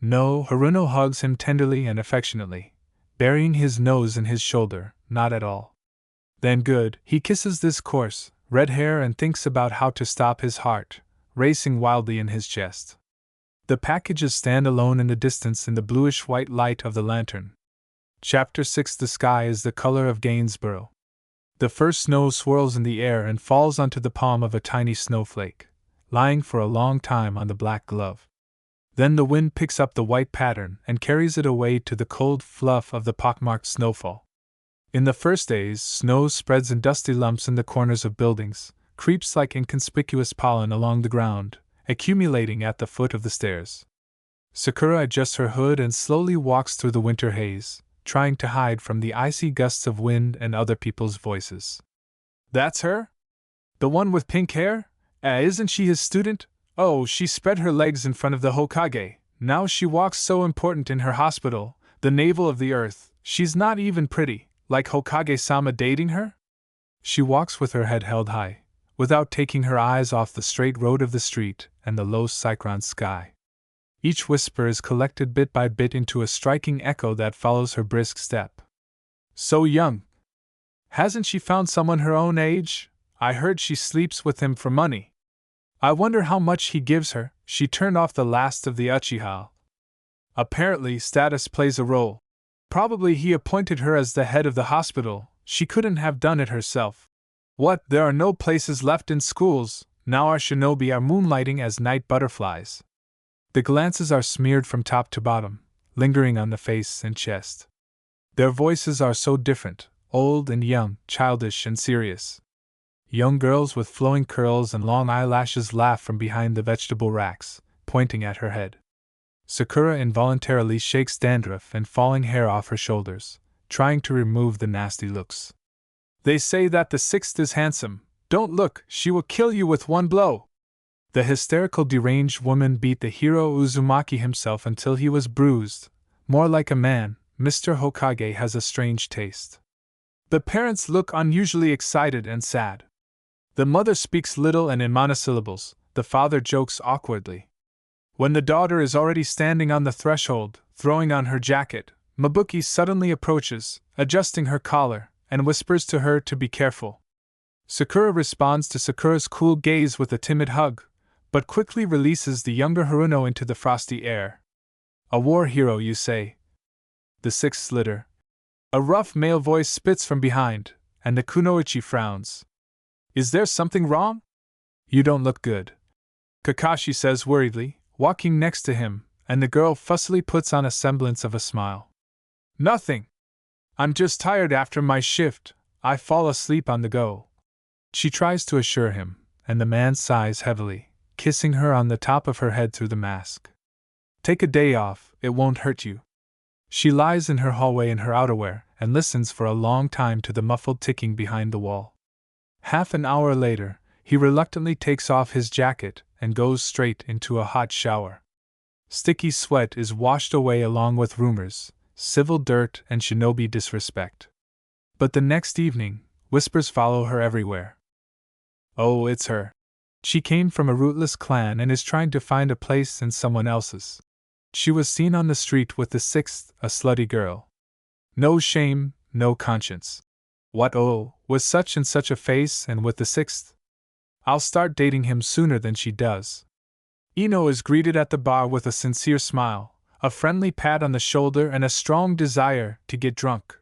No, Haruno hugs him tenderly and affectionately, burying his nose in his shoulder, not at all. Then good, he kisses this coarse, red hair and thinks about how to stop his heart, racing wildly in his chest. The packages stand alone in the distance in the bluish-white light of the lantern. Chapter 6. The sky is the color of Gainsborough. The first snow swirls in the air and falls onto the palm of a tiny snowflake, lying for a long time on the black glove. Then the wind picks up the white pattern and carries it away to the cold fluff of the pockmarked snowfall. In the first days, snow spreads in dusty lumps in the corners of buildings, creeps like inconspicuous pollen along the ground, accumulating at the foot of the stairs. Sakura adjusts her hood and slowly walks through the winter haze, trying to hide from the icy gusts of wind and other people's voices. That's her? The one with pink hair? Isn't she his student? Oh, she spread her legs in front of the Hokage. Now she walks so important in her hospital, the navel of the earth. She's not even pretty, like Hokage-sama dating her? She walks with her head held high, without taking her eyes off the straight road of the street and the low cyclone sky. Each whisper is collected bit by bit into a striking echo that follows her brisk step. So young! Hasn't she found someone her own age? I heard she sleeps with him for money. I wonder how much he gives her. She turned off the last of the Uchiha. Apparently, status plays a role. Probably he appointed her as the head of the hospital. She couldn't have done it herself. What, there are no places left in schools, now our shinobi are moonlighting as night butterflies. The glances are smeared from top to bottom, lingering on the face and chest. Their voices are so different, old and young, childish and serious. Young girls with flowing curls and long eyelashes laugh from behind the vegetable racks, pointing at her head. Sakura involuntarily shakes dandruff and falling hair off her shoulders, trying to remove the nasty looks. They say that the sixth is handsome. Don't look, she will kill you with one blow. The hysterical deranged woman beat the hero Uzumaki himself until he was bruised. More like a man, Mr. Hokage has a strange taste. The parents look unusually excited and sad. The mother speaks little and in monosyllables, the father jokes awkwardly. When the daughter is already standing on the threshold, throwing on her jacket, Mabuki suddenly approaches, adjusting her collar, and whispers to her to be careful. Sakura responds to Sakura's cool gaze with a timid hug, but quickly releases the younger Haruno into the frosty air. A war hero, you say? The sixth slitter. A rough male voice spits from behind, and the kunoichi frowns. Is there something wrong? You don't look good, Kakashi says worriedly, walking next to him, and the girl fussily puts on a semblance of a smile. Nothing. I'm just tired after my shift. I fall asleep on the go. She tries to assure him, and the man sighs heavily, kissing her on the top of her head through the mask. Take a day off, it won't hurt you. She lies in her hallway in her outerwear and listens for a long time to the muffled ticking behind the wall. Half an hour later, he reluctantly takes off his jacket and goes straight into a hot shower. Sticky sweat is washed away along with rumors, civil dirt, and shinobi disrespect. But the next evening, whispers follow her everywhere. Oh, it's her. She came from a rootless clan and is trying to find a place in someone else's. She was seen on the street with the sixth, a slutty girl. No shame, no conscience. What, oh, with such and such a face and with the sixth? I'll start dating him sooner than she does. Ino is greeted at the bar with a sincere smile, a friendly pat on the shoulder, and a strong desire to get drunk.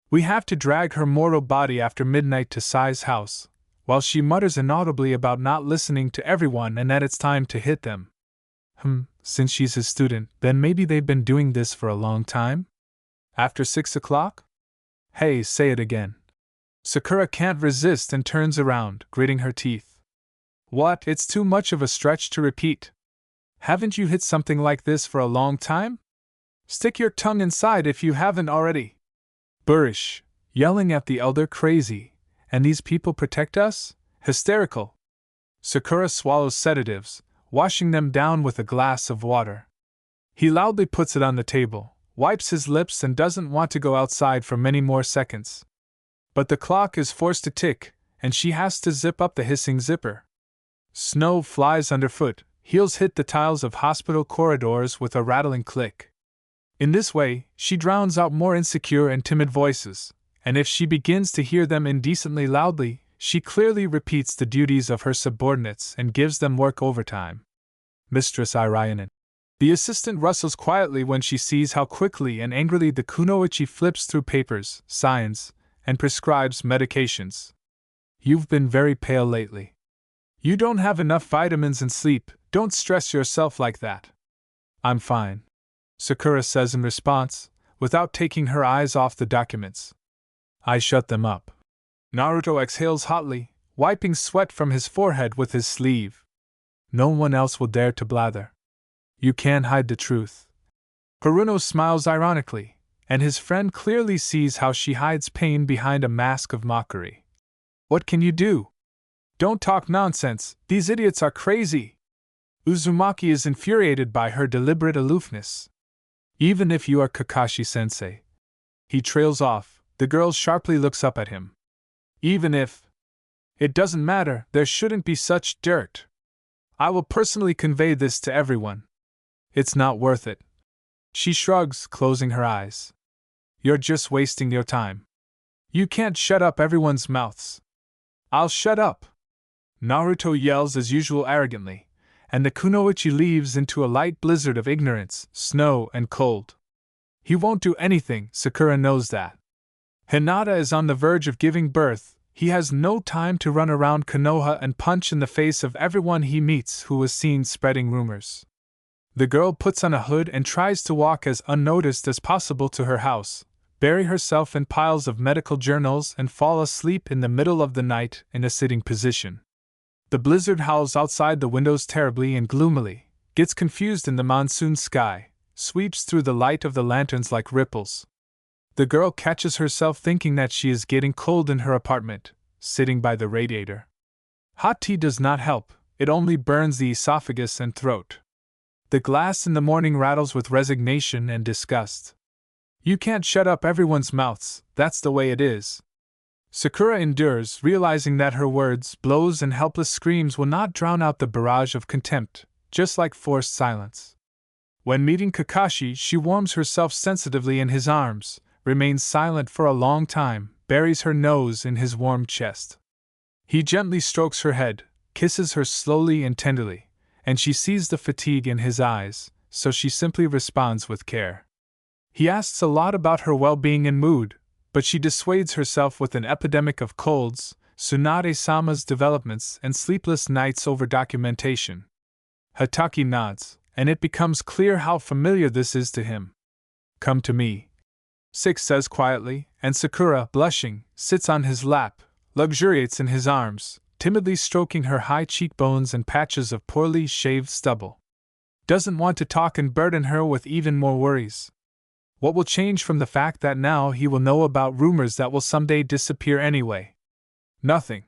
We have to drag her mortal body after midnight to Sai's house, while she mutters inaudibly about not listening to everyone and that it's time to hit them. Since she's his student, then maybe they've been doing this for a long time? After 6 o'clock? Hey, say it again. Sakura can't resist and turns around, gritting her teeth. What, it's too much of a stretch to repeat. Haven't you hit something like this for a long time? Stick your tongue inside if you haven't already. Boorish, yelling at the elder crazy, and these people protect us? Hysterical. Sakura swallows sedatives, washing them down with a glass of water. He loudly puts it on the table, wipes his lips and doesn't want to go outside for many more seconds. But the clock is forced to tick, and she has to zip up the hissing zipper. Snow flies underfoot, heels hit the tiles of hospital corridors with a rattling click. In this way, she drowns out more insecure and timid voices, and if she begins to hear them indecently loudly, she clearly repeats the duties of her subordinates and gives them work overtime. Mistress Irayanen. The assistant rustles quietly when she sees how quickly and angrily the kunoichi flips through papers, signs, and prescribes medications. You've been very pale lately. You don't have enough vitamins and sleep, don't stress yourself like that. I'm fine, Sakura says in response, without taking her eyes off the documents. I shut them up. Naruto exhales hotly, wiping sweat from his forehead with his sleeve. No one else will dare to blather. You can't hide the truth. Haruno smiles ironically, and his friend clearly sees how she hides pain behind a mask of mockery. What can you do? Don't talk nonsense, these idiots are crazy. Uzumaki is infuriated by her deliberate aloofness. Even if you are Kakashi-sensei. He trails off, the girl sharply looks up at him. Even if. It doesn't matter, there shouldn't be such dirt. I will personally convey this to everyone. It's not worth it. She shrugs, closing her eyes. You're just wasting your time. You can't shut up everyone's mouths. I'll shut up. Naruto yells as usual arrogantly, and the kunoichi leaves into a light blizzard of ignorance, snow, and cold. He won't do anything, Sakura knows that. Hinata is on the verge of giving birth, he has no time to run around Konoha and punch in the face of everyone he meets who was seen spreading rumors. The girl puts on a hood and tries to walk as unnoticed as possible to her house, bury herself in piles of medical journals and fall asleep in the middle of the night in a sitting position. The blizzard howls outside the windows terribly and gloomily, gets confused in the monsoon sky, sweeps through the light of the lanterns like ripples. The girl catches herself thinking that she is getting cold in her apartment, sitting by the radiator. Hot tea does not help, it only burns the esophagus and throat. The glass in the morning rattles with resignation and disgust. You can't shut up everyone's mouths, that's the way it is. Sakura endures, realizing that her words, blows, and helpless screams will not drown out the barrage of contempt, just like forced silence. When meeting Kakashi, she warms herself sensitively in his arms, remains silent for a long time, buries her nose in his warm chest. He gently strokes her head, kisses her slowly and tenderly, and she sees the fatigue in his eyes, so she simply responds with care. He asks a lot about her well-being and mood, but she dissuades herself with an epidemic of colds, Tsunade-sama's developments, and sleepless nights over documentation. Hataki nods, and it becomes clear how familiar this is to him. Come to me. Six says quietly, and Sakura, blushing, sits on his lap, luxuriates in his arms, timidly stroking her high cheekbones and patches of poorly shaved stubble. Doesn't want to talk and burden her with even more worries. What will change from the fact that now he will know about rumors that will someday disappear anyway? Nothing.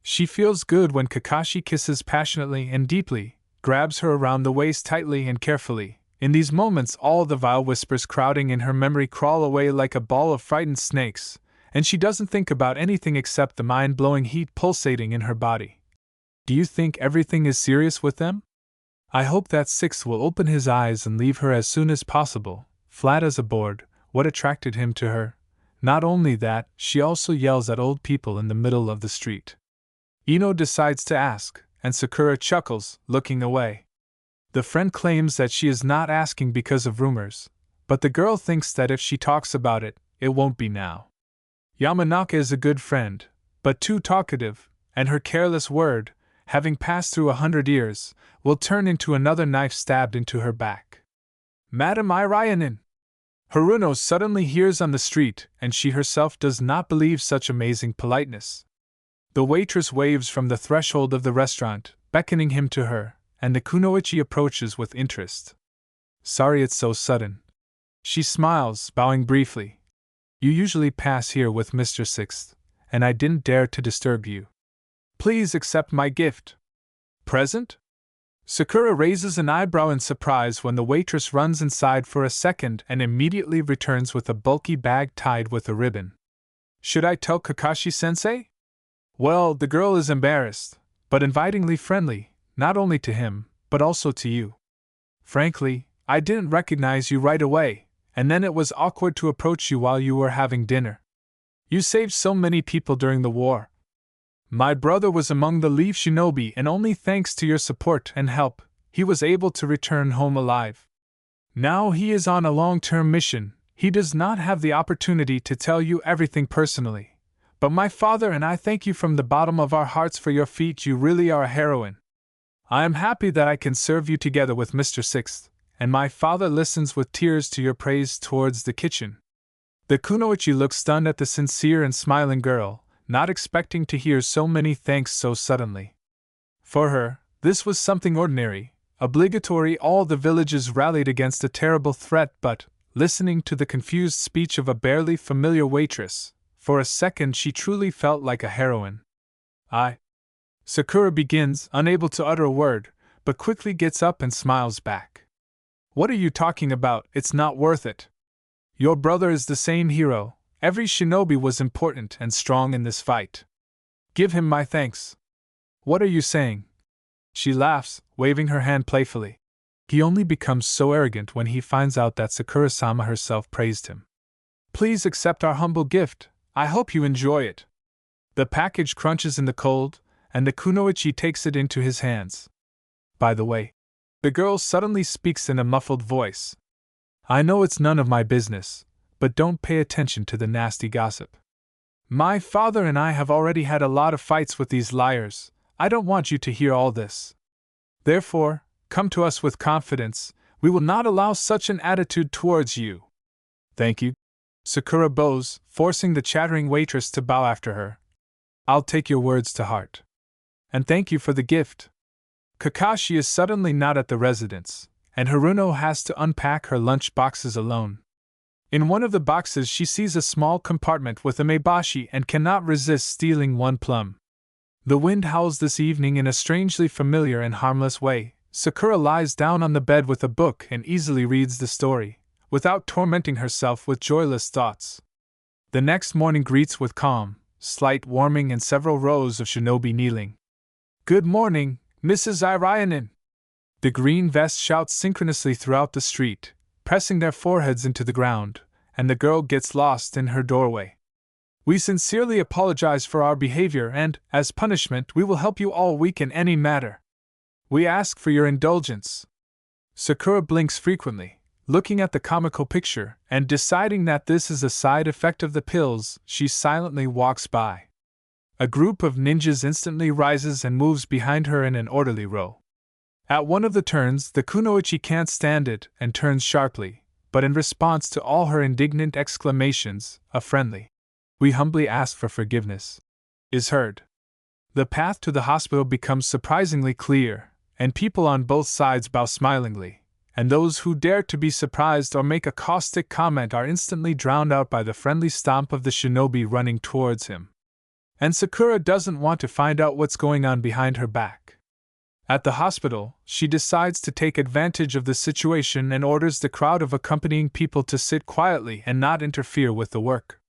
She feels good when Kakashi kisses passionately and deeply, grabs her around the waist tightly and carefully. In these moments all the vile whispers crowding in her memory crawl away like a ball of frightened snakes, and she doesn't think about anything except the mind-blowing heat pulsating in her body. Do you think everything is serious with them? I hope that Six will open his eyes and leave her as soon as possible, flat as a board. What attracted him to her? Not only that, she also yells at old people in the middle of the street. Ino decides to ask, and Sakura chuckles, looking away. The friend claims that she is not asking because of rumors, but the girl thinks that if she talks about it, it won't be now. Yamanaka is a good friend, but too talkative, and her careless word, having passed through 100 years, will turn into another knife stabbed into her back. Madam Irayanen! Haruno suddenly hears on the street, and she herself does not believe such amazing politeness. The waitress waves from the threshold of the restaurant, beckoning him to her, and the kunoichi approaches with interest. Sorry it's so sudden. She smiles, bowing briefly. You usually pass here with Mr. Sixth, and I didn't dare to disturb you. Please accept my gift. Present? Sakura raises an eyebrow in surprise when the waitress runs inside for a second and immediately returns with a bulky bag tied with a ribbon. Should I tell Kakashi-sensei? Well, the girl is embarrassed, but invitingly friendly, not only to him, but also to you. Frankly, I didn't recognize you right away, and then it was awkward to approach you while you were having dinner. You saved so many people during the war. My brother was among the Leaf Shinobi, and only thanks to your support and help, he was able to return home alive. Now he is on a long-term mission. He does not have the opportunity to tell you everything personally. But my father and I thank you from the bottom of our hearts for your feat. You really are a heroine. I am happy that I can serve you together with Mr. Sixth, and my father listens with tears to your praise towards the kitchen. The kunoichi looks stunned at the sincere and smiling girl, not expecting to hear so many thanks so suddenly. For her, this was something ordinary, obligatory. All the villages rallied against a terrible threat, but, listening to the confused speech of a barely familiar waitress, for a second she truly felt like a heroine. Sakura begins, unable to utter a word, but quickly gets up and smiles back. What are you talking about? It's not worth it. Your brother is the same hero. Every shinobi was important and strong in this fight. Give him my thanks. What are you saying? She laughs, waving her hand playfully. He only becomes so arrogant when he finds out that Sakura-sama herself praised him. Please accept our humble gift. I hope you enjoy it. The package crunches in the cold, and the kunoichi takes it into his hands. By the way, the girl suddenly speaks in a muffled voice. I know it's none of my business, but don't pay attention to the nasty gossip. My father and I have already had a lot of fights with these liars. I don't want you to hear all this. Therefore, come to us with confidence. We will not allow such an attitude towards you. Thank you. Sakura bows, forcing the chattering waitress to bow after her. I'll take your words to heart. And thank you for the gift. Kakashi is suddenly not at the residence, and Haruno has to unpack her lunch boxes alone. In one of the boxes she sees a small compartment with a meibashi and cannot resist stealing one plum. The wind howls this evening in a strangely familiar and harmless way. Sakura lies down on the bed with a book and easily reads the story, without tormenting herself with joyless thoughts. The next morning greets with calm, slight warming and several rows of shinobi kneeling. Good morning, Mrs. Irionin! The green vest shouts synchronously throughout the street, pressing their foreheads into the ground, and the girl gets lost in her doorway. We sincerely apologize for our behavior and, as punishment, we will help you all week in any matter. We ask for your indulgence. Sakura blinks frequently, looking at the comical picture, and deciding that this is a side effect of the pills, she silently walks by. A group of ninjas instantly rises and moves behind her in an orderly row. At one of the turns, the kunoichi can't stand it and turns sharply, but in response to all her indignant exclamations, a friendly, "We humbly ask for forgiveness," is heard. The path to the hospital becomes surprisingly clear, and people on both sides bow smilingly, and those who dare to be surprised or make a caustic comment are instantly drowned out by the friendly stomp of the shinobi running towards him. And Sakura doesn't want to find out what's going on behind her back. At the hospital, she decides to take advantage of the situation and orders the crowd of accompanying people to sit quietly and not interfere with the work.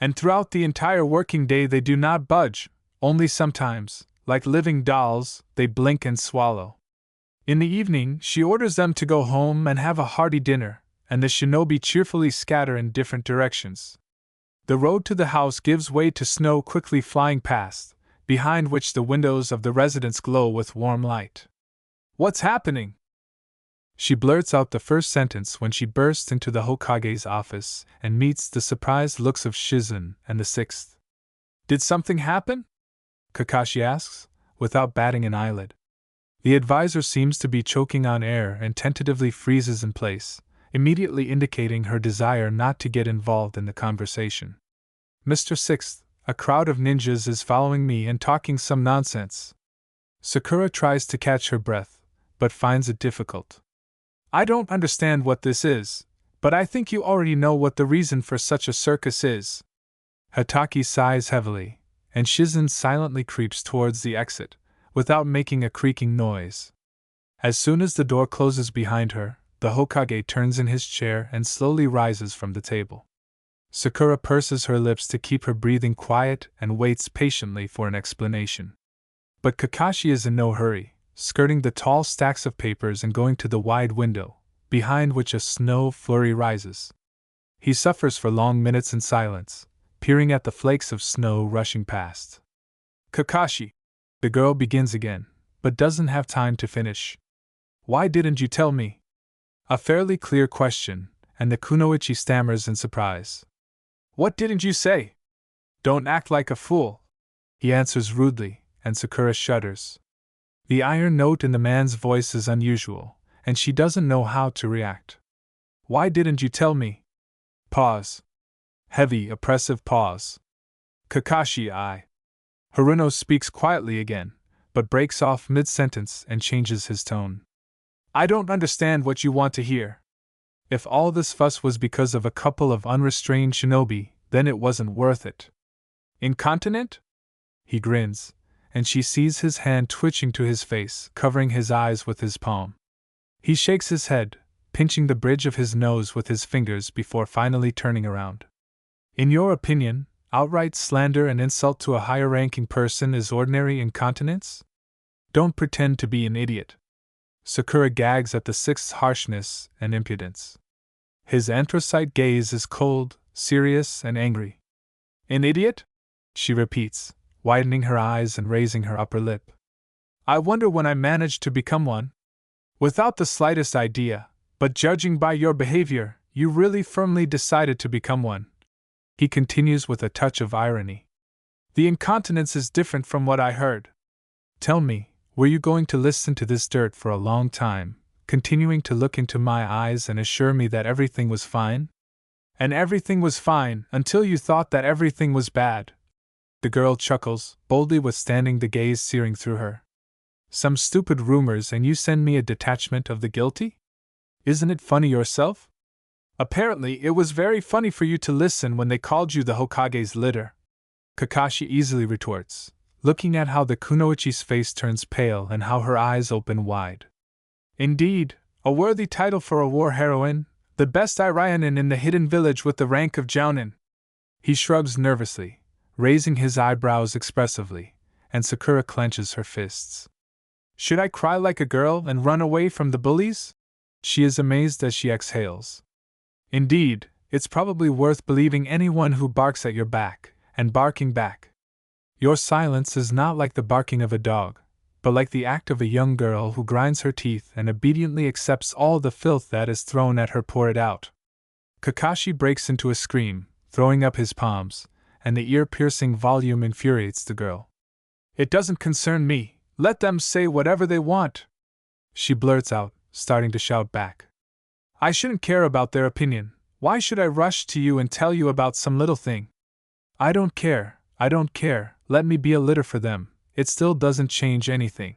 And throughout the entire working day they do not budge, only sometimes, like living dolls, they blink and swallow. In the evening, she orders them to go home and have a hearty dinner, and the shinobi cheerfully scatter in different directions. The road to the house gives way to snow quickly flying past, behind which the windows of the residence glow with warm light. What's happening? She blurts out the first sentence when she bursts into the Hokage's office and meets the surprised looks of Shizen and the Sixth. Did something happen? Kakashi asks, without batting an eyelid. The advisor seems to be choking on air and tentatively freezes in place, immediately indicating her desire not to get involved in the conversation. Mr. Sixth, A crowd of ninjas is following me and talking some nonsense. Sakura tries to catch her breath, but finds it difficult. I don't understand what this is, but I think you already know what the reason for such a circus is. Hataki sighs heavily, and Shizen silently creeps towards the exit, without making a creaking noise. As soon as the door closes behind her, the Hokage turns in his chair and slowly rises from the table. Sakura purses her lips to keep her breathing quiet and waits patiently for an explanation. But Kakashi is in no hurry, skirting the tall stacks of papers and going to the wide window, behind which a snow flurry rises. He suffers for long minutes in silence, peering at the flakes of snow rushing past. Kakashi! The girl begins again, but doesn't have time to finish. Why didn't you tell me? A fairly clear question, and the kunoichi stammers in surprise. What didn't you say? Don't act like a fool, he answers rudely, and Sakura shudders. The iron note in the man's voice is unusual, and she doesn't know how to react. Why didn't you tell me? Pause. Heavy, oppressive pause. Kakashi, Haruno speaks quietly again, but breaks off mid-sentence and changes his tone. I don't understand what you want to hear. If all this fuss was because of a couple of unrestrained shinobi, then it wasn't worth it. Incontinent? He grins, and she sees his hand twitching to his face, covering his eyes with his palm. He shakes his head, pinching the bridge of his nose with his fingers before finally turning around. In your opinion, outright slander and insult to a higher-ranking person is ordinary incontinence? Don't pretend to be an idiot. Sakura gags at the sixth's harshness and impudence. His anthracite gaze is cold, serious, and angry. An idiot? She repeats, widening her eyes and raising her upper lip. I wonder when I managed to become one. Without the slightest idea, but judging by your behavior, you really firmly decided to become one. He continues with a touch of irony. The incontinence is different from what I heard. Tell me, were you going to listen to this dirt for a long time, continuing to look into my eyes and assure me that everything was fine? And everything was fine until you thought that everything was bad. The girl chuckles, boldly withstanding the gaze searing through her. Some stupid rumors and you send me a detachment of the guilty? Isn't it funny yourself? Apparently it was very funny for you to listen when they called you the Hokage's litter. Kakashi easily retorts, looking at how the kunoichi's face turns pale and how her eyes open wide. Indeed, a worthy title for a war heroine, the best Irionin in the hidden village with the rank of Jounin. He shrugs nervously, raising his eyebrows expressively, and Sakura clenches her fists. Should I cry like a girl and run away from the bullies? She is amazed as she exhales. Indeed, it's probably worth believing anyone who barks at your back, and barking back. Your silence is not like the barking of a dog, but like the act of a young girl who grinds her teeth and obediently accepts all the filth that is thrown at her poured out. Kakashi breaks into a scream, throwing up his palms, and the ear-piercing volume infuriates the girl. It doesn't concern me, let them say whatever they want, she blurts out, starting to shout back. I shouldn't care about their opinion, why should I rush to you and tell you about some little thing? I don't care, let me be a litter for them, it still doesn't change anything.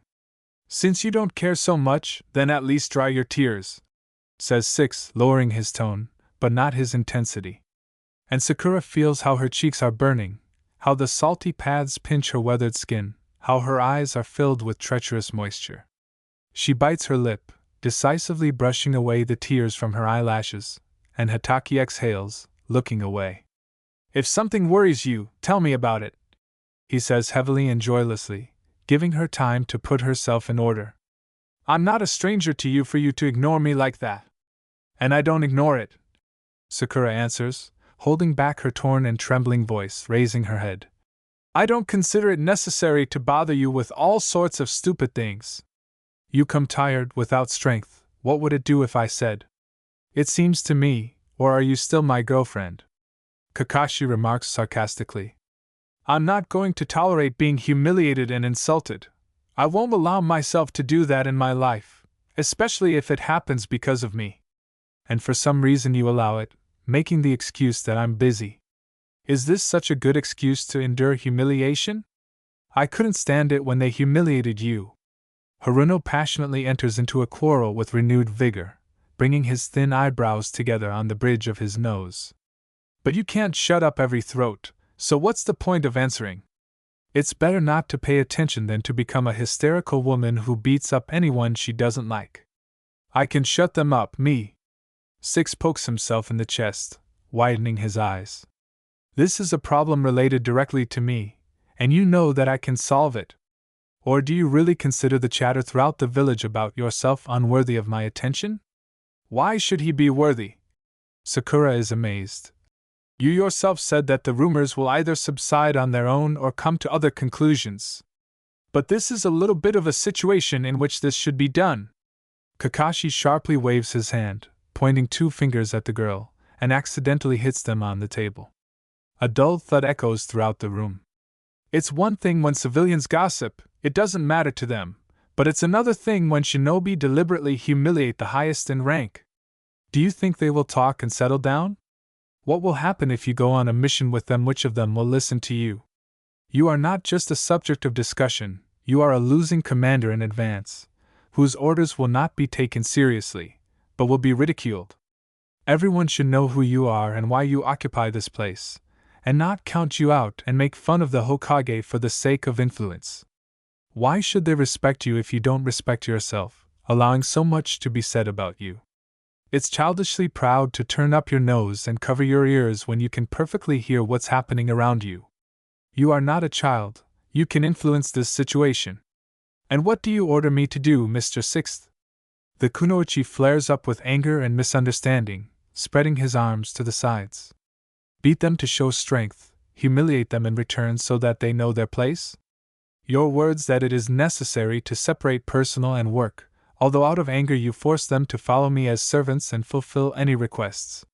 Since you don't care so much, then at least dry your tears, says Six, lowering his tone, but not his intensity. And Sakura feels how her cheeks are burning, how the salty paths pinch her weathered skin, how her eyes are filled with treacherous moisture. She bites her lip, decisively brushing away the tears from her eyelashes, and Hataki exhales, looking away. If something worries you, tell me about it, he says heavily and joylessly, giving her time to put herself in order. I'm not a stranger to you for you to ignore me like that. And I don't ignore it, Sakura answers, holding back her torn and trembling voice, raising her head. I don't consider it necessary to bother you with all sorts of stupid things. You come tired, without strength, what would it do if I said? It seems to me, or are you still my girlfriend? Kakashi remarks sarcastically. I'm not going to tolerate being humiliated and insulted. I won't allow myself to do that in my life, especially if it happens because of me. And for some reason you allow it, making the excuse that I'm busy. Is this such a good excuse to endure humiliation? I couldn't stand it when they humiliated you. Haruno passionately enters into a quarrel with renewed vigor, bringing his thin eyebrows together on the bridge of his nose. But you can't shut up every throat, so what's the point of answering? It's better not to pay attention than to become a hysterical woman who beats up anyone she doesn't like. I can shut them up, me. Six pokes himself in the chest, widening his eyes. This is a problem related directly to me, and you know that I can solve it. Or do you really consider the chatter throughout the village about yourself unworthy of my attention? Why should he be worthy? Sakura is amazed. You yourself said that the rumors will either subside on their own or come to other conclusions. But this is a little bit of a situation in which this should be done. Kakashi sharply waves his hand, pointing two fingers at the girl, and accidentally hits them on the table. A dull thud echoes throughout the room. It's one thing when civilians gossip, it doesn't matter to them, but it's another thing when shinobi deliberately humiliate the highest in rank. Do you think they will talk and settle down? What will happen if you go on a mission with them? Which of them will listen to you? You are not just a subject of discussion, you are a losing commander in advance, whose orders will not be taken seriously, but will be ridiculed. Everyone should know who you are and why you occupy this place, and not count you out and make fun of the Hokage for the sake of influence. Why should they respect you if you don't respect yourself, allowing so much to be said about you? It's childishly proud to turn up your nose and cover your ears when you can perfectly hear what's happening around you. You are not a child, you can influence this situation. And what do you order me to do, Mr. Sixth? The kunoichi flares up with anger and misunderstanding, spreading his arms to the sides. Beat them to show strength, humiliate them in return so that they know their place? Your words that it is necessary to separate personal and work, although out of anger you force them to follow me as servants and fulfill any requests.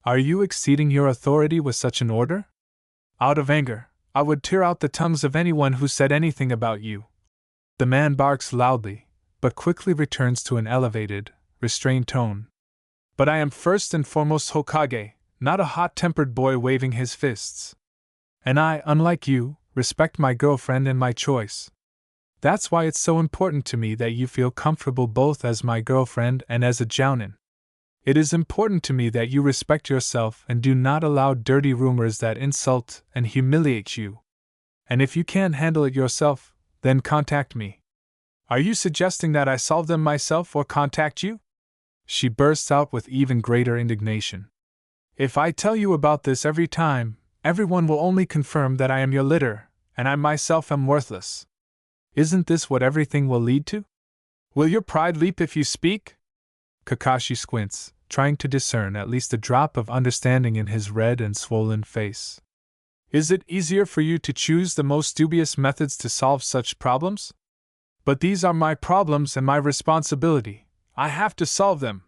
Are you exceeding your authority with such an order? Out of anger, I would tear out the tongues of anyone who said anything about you. The man barks loudly, but quickly returns to an elevated, restrained tone. But I am first and foremost Hokage, not a hot-tempered boy waving his fists. And I, unlike you, respect my girlfriend and my choice. That's why it's so important to me that you feel comfortable both as my girlfriend and as a jounin. It is important to me that you respect yourself and do not allow dirty rumors that insult and humiliate you. And if you can't handle it yourself, then contact me. Are you suggesting that I solve them myself or contact you? She bursts out with even greater indignation. If I tell you about this every time, everyone will only confirm that I am your litter, and I myself am worthless. Isn't this what everything will lead to? Will your pride leap if you speak? Kakashi squints, trying to discern at least a drop of understanding in his red and swollen face. Is it easier for you to choose the most dubious methods to solve such problems? But these are my problems and my responsibility. I have to solve them.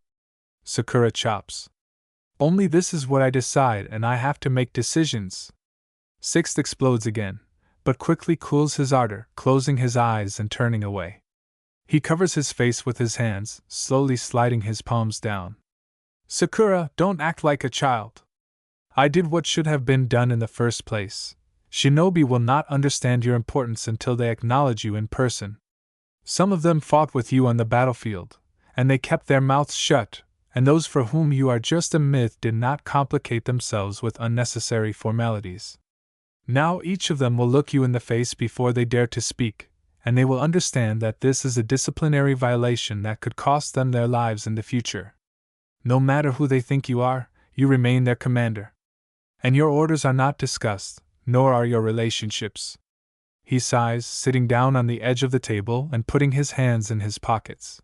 Sakura chops. Only this is what I decide and I have to make decisions. Sixth explodes again, but quickly cools his ardor, closing his eyes and turning away. He covers his face with his hands, slowly sliding his palms down. Sakura, don't act like a child. I did what should have been done in the first place. Shinobi will not understand your importance until they acknowledge you in person. Some of them fought with you on the battlefield, and they kept their mouths shut, and those for whom you are just a myth did not complicate themselves with unnecessary formalities. Now each of them will look you in the face before they dare to speak, and they will understand that this is a disciplinary violation that could cost them their lives in the future. No matter who they think you are, you remain their commander. And your orders are not discussed, nor are your relationships. He sighs, sitting down on the edge of the table and putting his hands in his pockets.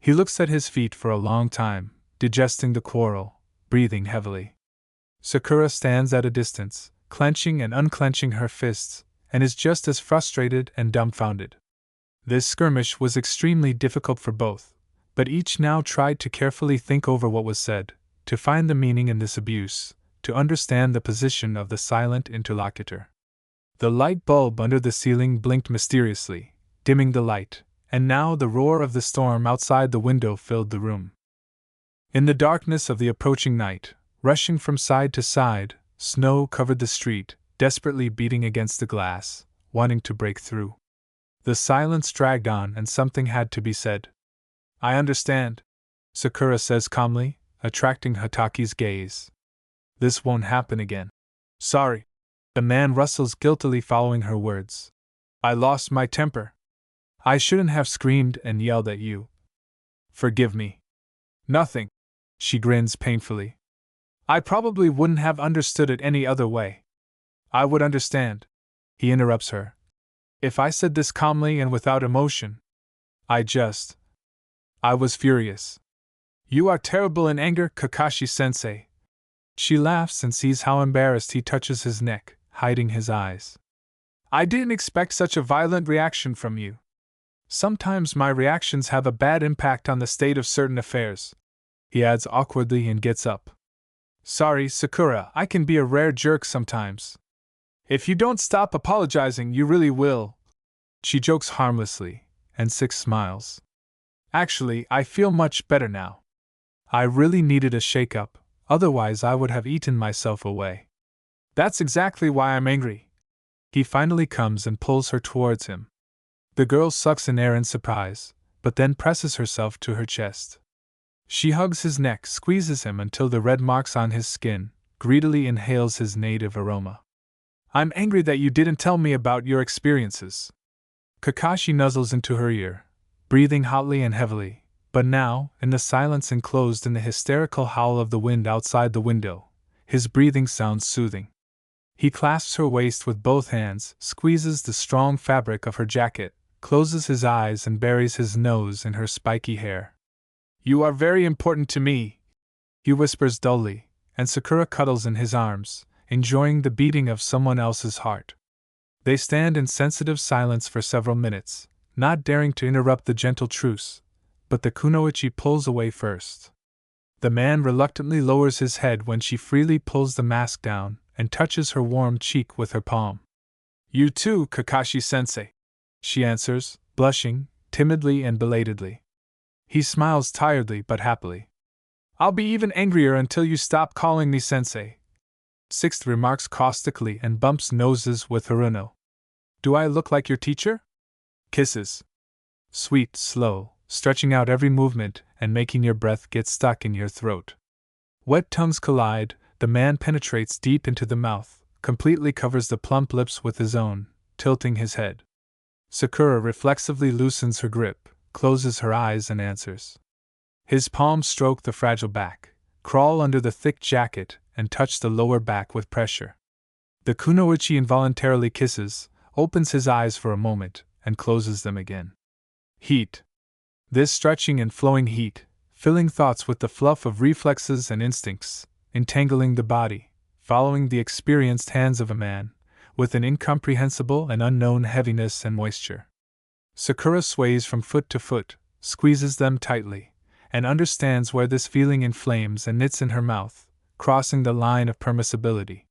He looks at his feet for a long time, digesting the quarrel, breathing heavily. Sakura stands at a distance, clenching and unclenching her fists, and is just as frustrated and dumbfounded. This skirmish was extremely difficult for both, but each now tried to carefully think over what was said, to find the meaning in this abuse, to understand the position of the silent interlocutor. The light bulb under the ceiling blinked mysteriously, dimming the light, and now the roar of the storm outside the window filled the room. In the darkness of the approaching night, rushing from side to side, Snow covered the street, desperately beating against the glass, wanting to break through. The silence dragged on and something had to be said. I understand, Sakura says calmly, attracting Hataki's gaze. This won't happen again. Sorry. The man rustles guiltily following her words. I lost my temper. I shouldn't have screamed and yelled at you. Forgive me. Nothing. She grins painfully. I probably wouldn't have understood it any other way. I would understand. He interrupts her. If I said this calmly and without emotion. I was furious. You are terrible in anger, Kakashi-sensei. She laughs and sees how embarrassed he touches his neck, hiding his eyes. I didn't expect such a violent reaction from you. Sometimes my reactions have a bad impact on the state of certain affairs. He adds awkwardly and gets up. Sorry, Sakura, I can be a rare jerk sometimes. If you don't stop apologizing, you really will. She jokes harmlessly, and Six smiles. Actually, I feel much better now. I really needed a shake-up, otherwise I would have eaten myself away. That's exactly why I'm angry. He finally comes and pulls her towards him. The girl sucks in air in surprise, but then presses herself to her chest. She hugs his neck, squeezes him until the red marks on his skin, greedily inhales his native aroma. I'm angry that you didn't tell me about your experiences. Kakashi nuzzles into her ear, breathing hotly and heavily, but now, in the silence enclosed in the hysterical howl of the wind outside the window, his breathing sounds soothing. He clasps her waist with both hands, squeezes the strong fabric of her jacket, closes his eyes and buries his nose in her spiky hair. You are very important to me, he whispers dully, and Sakura cuddles in his arms, enjoying the beating of someone else's heart. They stand in sensitive silence for several minutes, not daring to interrupt the gentle truce, but the kunoichi pulls away first. The man reluctantly lowers his head when she freely pulls the mask down and touches her warm cheek with her palm. You too, Kakashi-sensei, she answers, blushing, timidly and belatedly. He smiles tiredly but happily. I'll be even angrier until you stop calling me sensei. Sixth remarks caustically and bumps noses with Haruno. Do I look like your teacher? Kisses. Sweet, slow, stretching out every movement and making your breath get stuck in your throat. Wet tongues collide, the man penetrates deep into the mouth, completely covers the plump lips with his own, tilting his head. Sakura reflexively loosens her grip, closes her eyes and answers. His palms stroke the fragile back, crawl under the thick jacket, and touch the lower back with pressure. The kunoichi involuntarily kisses, opens his eyes for a moment, and closes them again. Heat. This stretching and flowing heat, filling thoughts with the fluff of reflexes and instincts, entangling the body, following the experienced hands of a man, with an incomprehensible and unknown heaviness and moisture. Sakura sways from foot to foot, squeezes them tightly, and understands where this feeling inflames and knits in her mouth, crossing the line of permissibility.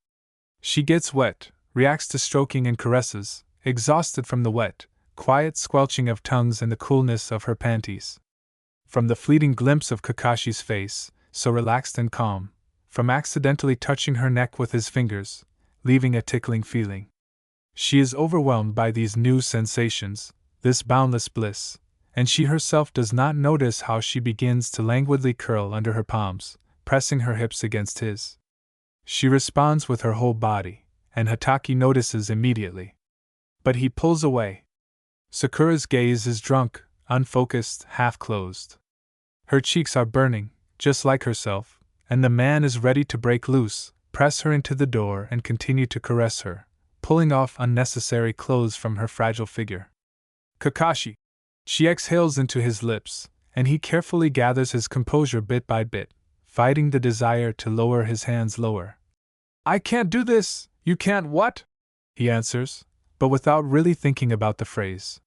She gets wet, reacts to stroking and caresses, exhausted from the wet, quiet squelching of tongues and the coolness of her panties. From the fleeting glimpse of Kakashi's face, so relaxed and calm, from accidentally touching her neck with his fingers, leaving a tickling feeling. She is overwhelmed by these new sensations, this boundless bliss, and she herself does not notice how she begins to languidly curl under her palms, pressing her hips against his. She responds with her whole body, and Hataki notices immediately. But he pulls away. Sakura's gaze is drunk, unfocused, half-closed. Her cheeks are burning, just like herself, and the man is ready to break loose, press her into the door and continue to caress her, pulling off unnecessary clothes from her fragile figure. Kakashi! She exhales into his lips, and he carefully gathers his composure bit by bit, fighting the desire to lower his hands lower. I can't do this, you can't what? He answers, but without really thinking about the phrase.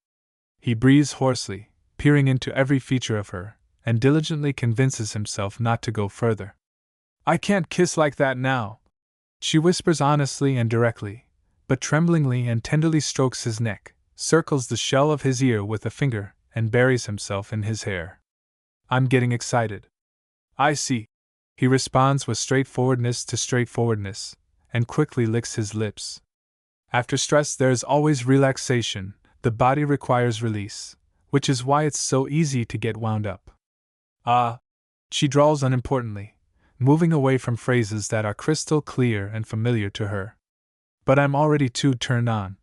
He breathes hoarsely, peering into every feature of her, and diligently convinces himself not to go further. I can't kiss like that now, she whispers honestly and directly, but tremblingly and tenderly strokes his neck, circles the shell of his ear with a finger, and buries himself in his hair. I'm getting excited. I see. He responds with straightforwardness to straightforwardness, and quickly licks his lips. After stress, there is always relaxation. The body requires release, which is why it's so easy to get wound up. She drawls unimportantly, moving away from phrases that are crystal clear and familiar to her. But I'm already too turned on.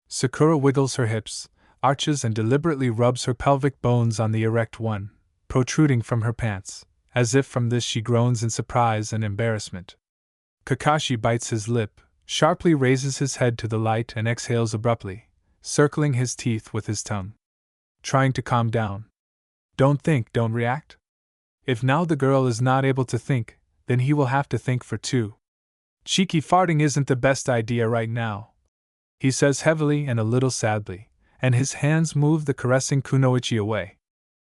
Sakura wiggles her hips, arches, and deliberately rubs her pelvic bones on the erect one, protruding from her pants, as if from this she groans in surprise and embarrassment. Kakashi bites his lip, sharply raises his head to the light, and exhales abruptly, circling his teeth with his tongue. Trying to calm down. Don't think, don't react. If now the girl is not able to think, then he will have to think for two. Cheeky farting isn't the best idea right now, he says heavily and a little sadly, and his hands move the caressing kunoichi away.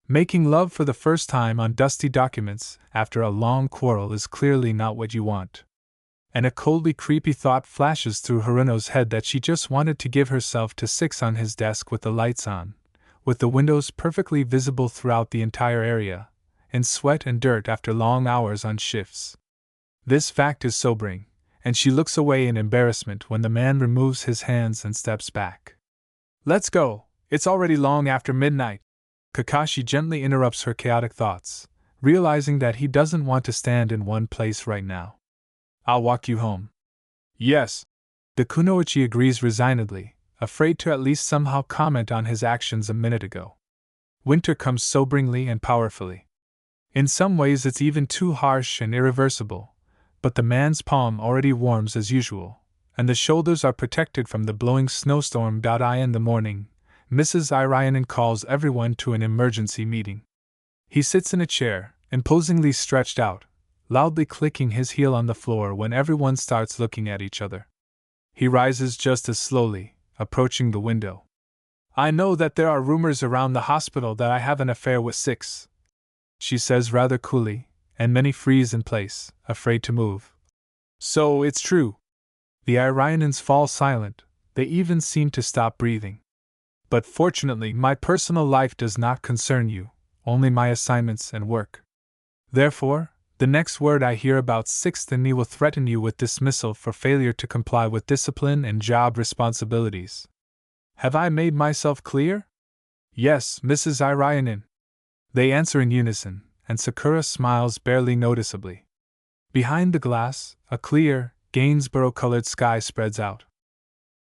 Making love for the first time on dusty documents after a long quarrel is clearly not what you want. And a coldly creepy thought flashes through Haruno's head that she just wanted to give herself to Six on his desk with the lights on, with the windows perfectly visible throughout the entire area, in sweat and dirt after long hours on shifts. This fact is sobering, and she looks away in embarrassment when the man removes his hands and steps back. Let's go, it's already long after midnight. Kakashi gently interrupts her chaotic thoughts, realizing that he doesn't want to stand in one place right now. I'll walk you home. Yes. The kunoichi agrees resignedly, afraid to at least somehow comment on his actions a minute ago. Winter comes soberingly and powerfully. In some ways it's even too harsh and irreversible, but the man's palm already warms as usual, and the shoulders are protected from the blowing snowstorm. In the morning, Mrs. Irainen calls everyone to an emergency meeting. He sits in a chair, imposingly stretched out, loudly clicking his heel on the floor when everyone starts looking at each other. He rises just as slowly, approaching the window. I know that there are rumors around the hospital that I have an affair with Six, she says rather coolly, and many freeze in place, afraid to move. So it's true. The Irainens fall silent, they even seem to stop breathing. But fortunately, my personal life does not concern you, only my assignments and work. Therefore, the next word I hear about Sixth and me will threaten you with dismissal for failure to comply with discipline and job responsibilities. Have I made myself clear? Yes, Mrs. Irainen. They answer in unison, and Sakura smiles barely noticeably. Behind the glass, a clear, Gainsborough-colored sky spreads out,